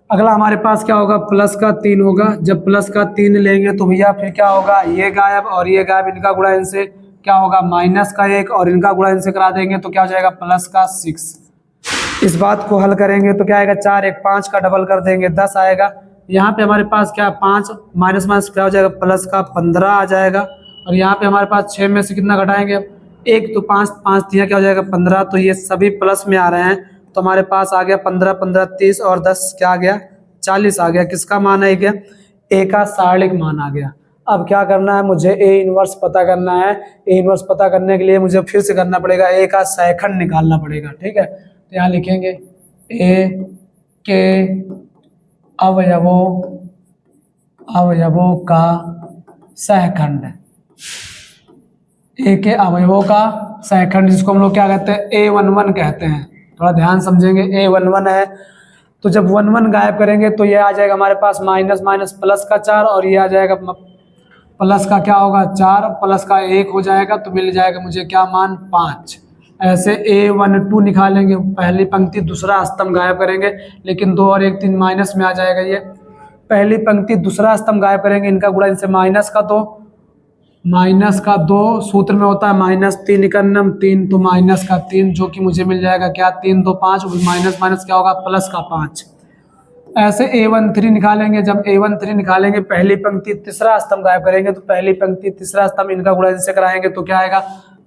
अगला हमारे पास क्या होगा, प्लस का 3 होगा। जब प्लस का 3 लेंगे तो भैया फिर क्या होगा, ये गायब और ये गायब, इनका गुणा इनसे क्या होगा, माइनस का 1 और इनका गुणा इनसे करा देंगे तो क्या हो जाएगा, प्लस का 6। इस बात को हल करेंगे तो क्या आएगा, 4 1 5 का डबल कर देंगे 10 आएगा। यहाँ पे हमारे पास क्या 5 माइनस माइनस क्या हो जाएगा, प्लस का 15 आ जाएगा। और यहाँ पे हमारे पास 6 में से कितना घटाएंगे, 1 तो 5 5 दिया क्या हो जाएगा 15, तो ये सभी प्लस में आ रहे हैं तो हमारे पास आ गया 15 15 30 और 10 क्या आ गया, 40 आ गया। किसका मान आ गया, ए का सारणिक मान आ गया। अब क्या करना है, मुझे ए इनवर्स पता करना है। ए इनवर्स पता करने के लिए मुझे फिर से करना पड़ेगा, ए का सहखंड निकालना पड़ेगा। ठीक है, तो यहाँ लिखेंगे ए के अवयवों का सहखंड, ए के अवयवों का सहखंड, जिसको हम लोग क्या कहते हैं, A11 कहते हैं। थोड़ा ध्यान समझेंगे, A11 है। तो जब 1 1 गायब करेंगे तो ये आ जाएगा हमारे पास माइनस माइनस प्लस का 4 और ये आ जाएगा प्लस का क्या होगा 4 प्लस का 1 हो जाएगा, तो मिल जाएगा मुझे क्या मान 5। ऐसे A12 निकालेंगे, पहली पंक्ति दूसरा स्तंभ गायब करेंगे, लेकिन 2 और 1 3 माइनस में आ जाएगा। ये पहली पंक्ति दूसरा स्तंभ गायब करेंगे, इनका गुणा इनसे माइनस का 2 सूत्र में होता है माइनस 3 इकन्नम 3, तो माइनस का 3 जो कि मुझे मिल जाएगा क्या 3 2 5, माइनस माइनस क्या होगा प्लस का 5। ऐसे A13 निकालेंगे, जब A13 निकालेंगे पहली पंक्ति तीसरा स्तंभ गायब करेंगे, तो पहली पंक्ति तीसरा स्तंभ इनका गुणा इनसे कराएंगे तो क्या आएगा,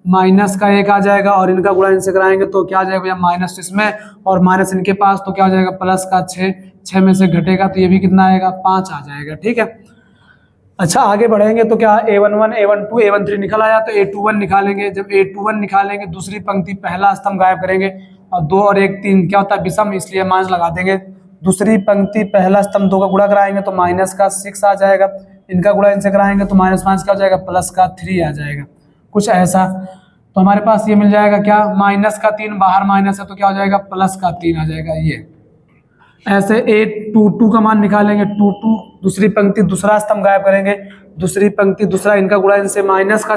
माइनस का 1 आ जाएगा और इनका गुणा इनसे कराएंगे तो क्या आ जाएगा भैया, माइनस इसमें और माइनस इनके पास, तो क्या हो जाएगा प्लस का 6 में से घटेगा तो ये भी कितना आएगा 5 आ जाएगा। ठीक है, अच्छा आगे बढ़ेंगे तो क्या A11 A12 A13 निकल आया, तो A21 निकालेंगे। जब A21 निकालेंगे दूसरी पंक्ति पहला स्तंभ गायब करेंगे और 2 और 1 3 क्या होता है विषम, इसलिए माइनस लगा देंगे। दूसरी पंक्ति पहला स्तंभ 2 का गुणा कराएंगे तो माइनस का 6 आ जाएगा, इनका गुणा इनसे कराएंगे तो माइनस माइनस क्या हो जाएगा प्लस का 3 आ जाएगा, कुछ ऐसा। तो हमारे पास ये मिल जाएगा क्या, माइनस का 3 बाहर माइनस है तो क्या हो जाएगा प्लस का 3 आ जाएगा। ये ऐसे A22 का मान निकालेंगे, 22 दूसरी पंक्ति दूसरा स्तंभ गायब करेंगे, दूसरी पंक्ति दूसरा इनका गुणा इनसे माइनस का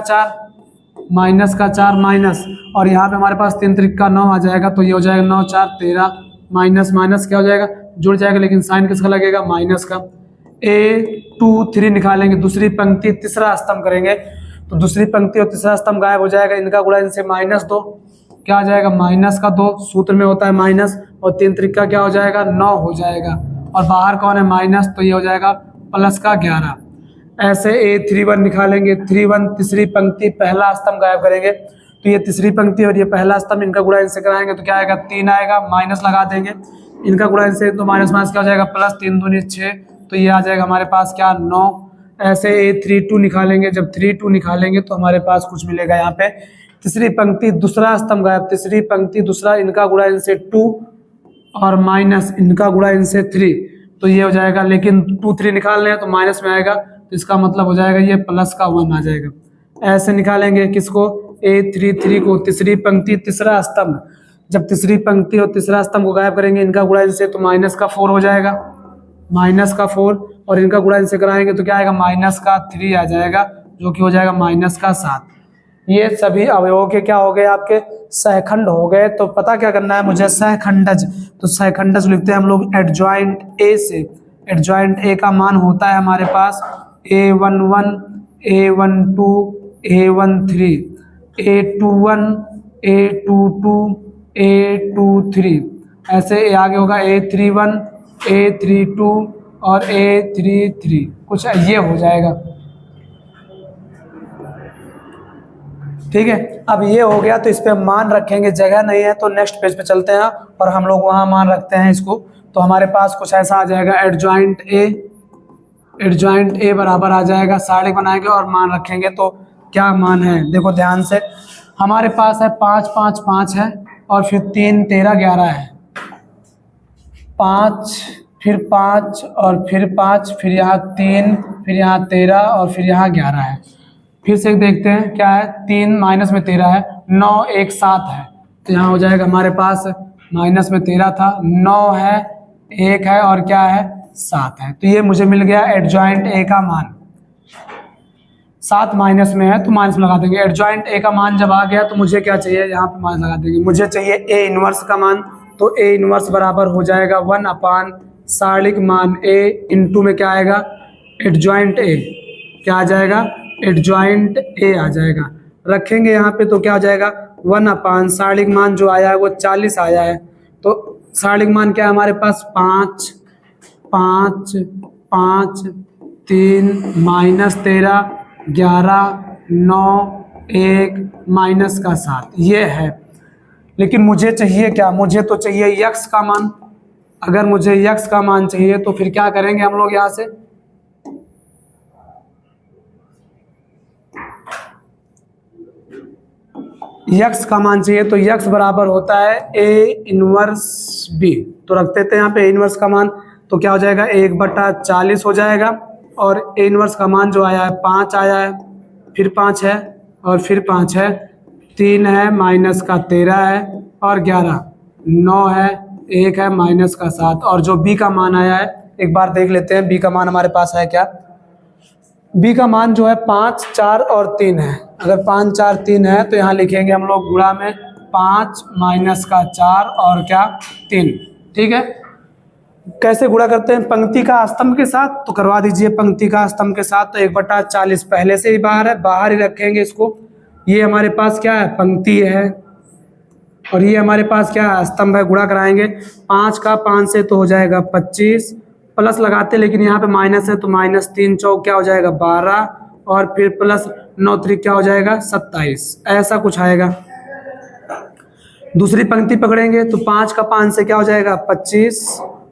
4 माइनस और यहाँ पे हमारे पास 3 त्रिक का 9 आ जाएगा, तो ये हो जाएगा 9 4 13 माइनस माइनस क्या हो जाएगा जुड़ जाएगा, लेकिन साइन किसका लगेगा माइनस का। A23 निकालेंगे, दूसरी पंक्ति तीसरा स्तंभ करेंगे तो दूसरी पंक्ति और तीसरा स्तंभ गायब हो जाएगा, इनका गुणा इनसे -2 क्या आ जाएगा माइनस का 2, सूत्र में होता है माइनस और 3 त्रिका क्या हो जाएगा 9 हो जाएगा और बाहर कौन है माइनस, तो ये हो जाएगा प्लस का 11। ऐसे A31 निकालेंगे, 31 तीसरी पंक्ति पहला स्तंभ गायब करेंगे तो ये तीसरी पंक्ति और ये पहला स्तंभ इनका गुणा इनसे कराएंगे तो क्या आएगा 3 आएगा, माइनस लगा देंगे, इनका गुणा इनसे तो माइनस माइनस क्या हो जाएगा प्लस 3 दूनी 6, तो ये आ जाएगा हमारे पास क्या 9। ऐसे A32 निकालेंगे, जब 32 निकालेंगे तो हमारे पास कुछ मिलेगा यहाँ पे, तीसरी पंक्ति दूसरा स्तंभ गायब, तीसरी पंक्ति दूसरा इनका गुणा इनसे 2 और माइनस इनका गुणा इनसे 3, तो ये हो जाएगा, लेकिन 2 3 निकालने हैं तो माइनस में आएगा, तो इसका मतलब हो जाएगा ये प्लस का 1 आ जाएगा। ऐसे निकालेंगे किसको A33 को, तीसरी पंक्ति तीसरा स्तंभ, जब तीसरी पंक्ति और तीसरा स्तंभ को गायब करेंगे इनका गुणा इनसे तो माइनस का 4 हो जाएगा, माइनस का 4 और इनका गुणा इनसे कराएंगे तो क्या आएगा माइनस का 3 आ जाएगा, जो कि हो जाएगा माइनस का 7। ये सभी अवयवों के क्या हो गए आपके सहखंड हो गए। तो पता क्या करना है मुझे, सहखंडज, तो सहखंडज लिखते हैं हम लोग एडजॉइंट ए से। एडजॉइंट ए का मान होता है हमारे पास A11 A12 A13 A21 A22 A23, ऐसे आगे होगा A31 A32 और A33, कुछ ये हो जाएगा। ठीक है, अब ये हो गया तो इस पे मान रखेंगे, जगह नहीं है तो नेक्स्ट पेज पे चलते हैं और हम लोग वहाँ मान रखते हैं इसको। तो हमारे पास कुछ ऐसा आ जाएगा एडजॉइंट ए बराबर आ जाएगा, सारे बनाएंगे और मान रखेंगे। तो क्या मान है देखो ध्यान से, हमारे पास है 5 5 5 है और फिर 3 13 11 है, 5, फिर 5 और फिर 5, फिर यहाँ 3, फिर यहाँ 13 और फिर यहाँ 11 है। फिर से देखते हैं क्या है, 3 माइनस में 13 है, 9 1 7 है, तो यहाँ हो जाएगा हमारे पास माइनस में 13 था, 9 है, 1 है और क्या है 7 है। तो ये मुझे मिल गया एडजॉइंट ए का मान। 7 माइनस में है तो माइनस लगा देंगे। एडजॉइंट ए का मान जब आ गया तो मुझे क्या चाहिए, यहाँ पे माइनस लगा देंगे। मुझे चाहिए ए इनवर्स का मान, तो ए इनवर्स बराबर हो जाएगा 1 अपान सारणिक मान ए इंटू में क्या आएगा, एडजॉइंट ए। क्या आ जाएगा, एडजॉइंट ए आ जाएगा। रखेंगे यहाँ पे तो क्या हो जाएगा, 1 अपान सारणिक मान जो आया है वो 40 आया है। तो सारणिक मान क्या है हमारे पास, 5 5 5 3 माइनस 13 11 9 1 माइनस का 7 ये है। लेकिन मुझे चाहिए क्या, मुझे तो चाहिए यक्स का मान। अगर मुझे यक्स का मान चाहिए तो फिर क्या करेंगे हम लोग, यहाँ से यक्स का मान चाहिए तो यक्स बराबर होता है ए इनवर्स बी। तो रख देते हैं यहाँ पे ए इनवर्स का मान, तो क्या हो जाएगा 1/40 हो जाएगा। और ए इनवर्स का मान जो आया है 5 आया है, फिर 5 है और फिर 5 है, 3 है माइनस का 13 है और 11 9 है, 1 है माइनस का 7। और जो बी का मान आया है एक बार देख लेते हैं, बी का मान हमारे पास है क्या। बी का मान जो है 5 4 और 3 है। अगर 5 4 3 है तो यहाँ लिखेंगे हम लोग गुणा में 5 माइनस का 4 और क्या 3। ठीक है, कैसे गुणा करते हैं, पंक्ति का स्तंभ के साथ, तो करवा दीजिए पंक्ति का स्तंभ के साथ। तो 1/40 पहले से ही बाहर है, बाहर ही रखेंगे इसको। ये हमारे पास क्या है, पंक्ति है और ये हमारे पास क्या है, स्तंभ है। गुणा कराएंगे 5 का 5 से तो हो जाएगा 25, प्लस लगाते लेकिन यहाँ पे माइनस है तो माइनस 3 चौक क्या हो जाएगा 12 और फिर प्लस 9 3 क्या हो जाएगा 27, ऐसा कुछ आएगा। दूसरी पंक्ति पकड़ेंगे तो 5 का 5 से क्या हो जाएगा 25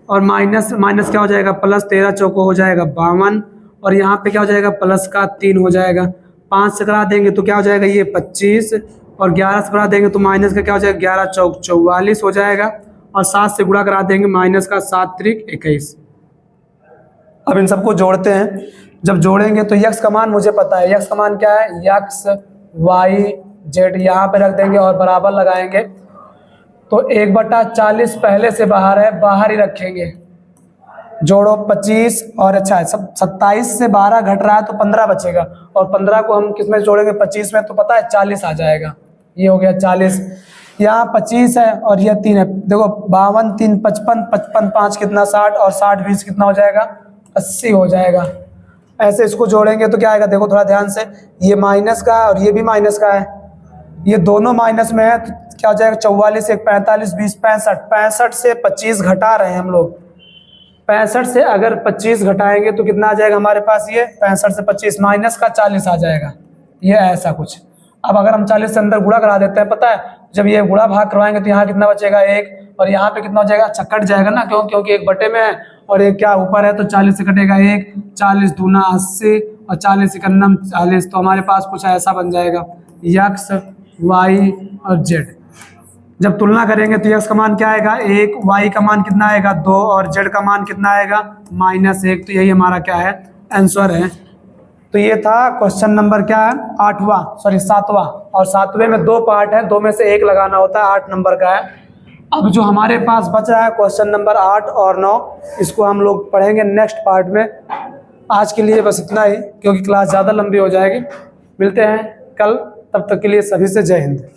और माइनस माइनस क्या हो जाएगा प्लस 13 चौको हो जाएगा 52 और यहाँ पे क्या हो जाएगा प्लस का 3 हो जाएगा। 5 से करा देंगे तो क्या हो जाएगा ये 25 और 11 से करा देंगे तो माइनस का क्या हो जाएगा 11 चौक 44 हो जाएगा और 7 से गुणा करा देंगे माइनस का 7 त्रिक 21। अब इन सबको जोड़ते हैं, जब जोड़ेंगे तो यक्स का मान मुझे पता है। यक्स का मान क्या है, यक्स वाई जेड यहाँ पे रख देंगे और बराबर लगाएंगे। तो 1/40 पहले से बाहर है, बाहर ही रखेंगे। जोड़ो 25 और अच्छा है सब 27 से 12 घट रहा है तो 15 बचेगा और 15 को हम किस में जोड़ेंगे 25 में, तो पता है 40 आ जाएगा। ये हो गया 40, यहाँ 25 है और यह 3 है। देखो 52 3 55, 55 5 कितना 60 और 60 20 कितना हो जाएगा 80 हो जाएगा। ऐसे इसको जोड़ेंगे तो क्या आएगा, देखो थोड़ा ध्यान से, ये माइनस का है और ये भी माइनस का है, ये दोनों माइनस में है तो क्या हो जाएगा 44 1 45 20 65, 65 से 25 घटा रहे हैं हम लोग। 65 से अगर 25 घटाएंगे तो कितना आ जाएगा हमारे पास, ये 65 से 25 माइनस का 40 आ जाएगा। ये ऐसा कुछ। अब अगर हम 40 से अंदर गुणा करा देते हैं, पता है जब ये गुणा भाग करवाएंगे तो यहाँ कितना बचेगा 1 और यहाँ पे कितना हो जाएगा, अच्छा कट जाएगा ना, क्योंकि 1 बटे में है और एक क्या ऊपर है तो 40 से कटेगा 1, 40 दूना 80 और 40 इकन्नम 40। तो हमारे पास कुछ ऐसा बन जाएगा यक्स वाई और जेड। जब तुलना करेंगे तो यक्स का मान क्या आएगा 1, वाई का मान कितना आएगा 2 और जेड का मान कितना आएगा -1। तो यही हमारा क्या है आंसर है। तो ये था क्वेश्चन नंबर क्या है 7वां और 7वें में 2 पार्ट है, 2 में से 1 लगाना होता है, 8 नंबर का है। अब जो हमारे पास बच रहा है क्वेश्चन नंबर 8 और 9, इसको हम लोग पढ़ेंगे नेक्स्ट पार्ट में। आज के लिए बस इतना ही, क्योंकि क्लास ज़्यादा लंबी हो जाएगी। मिलते हैं कल, तब तक के लिए सभी से जय हिंद।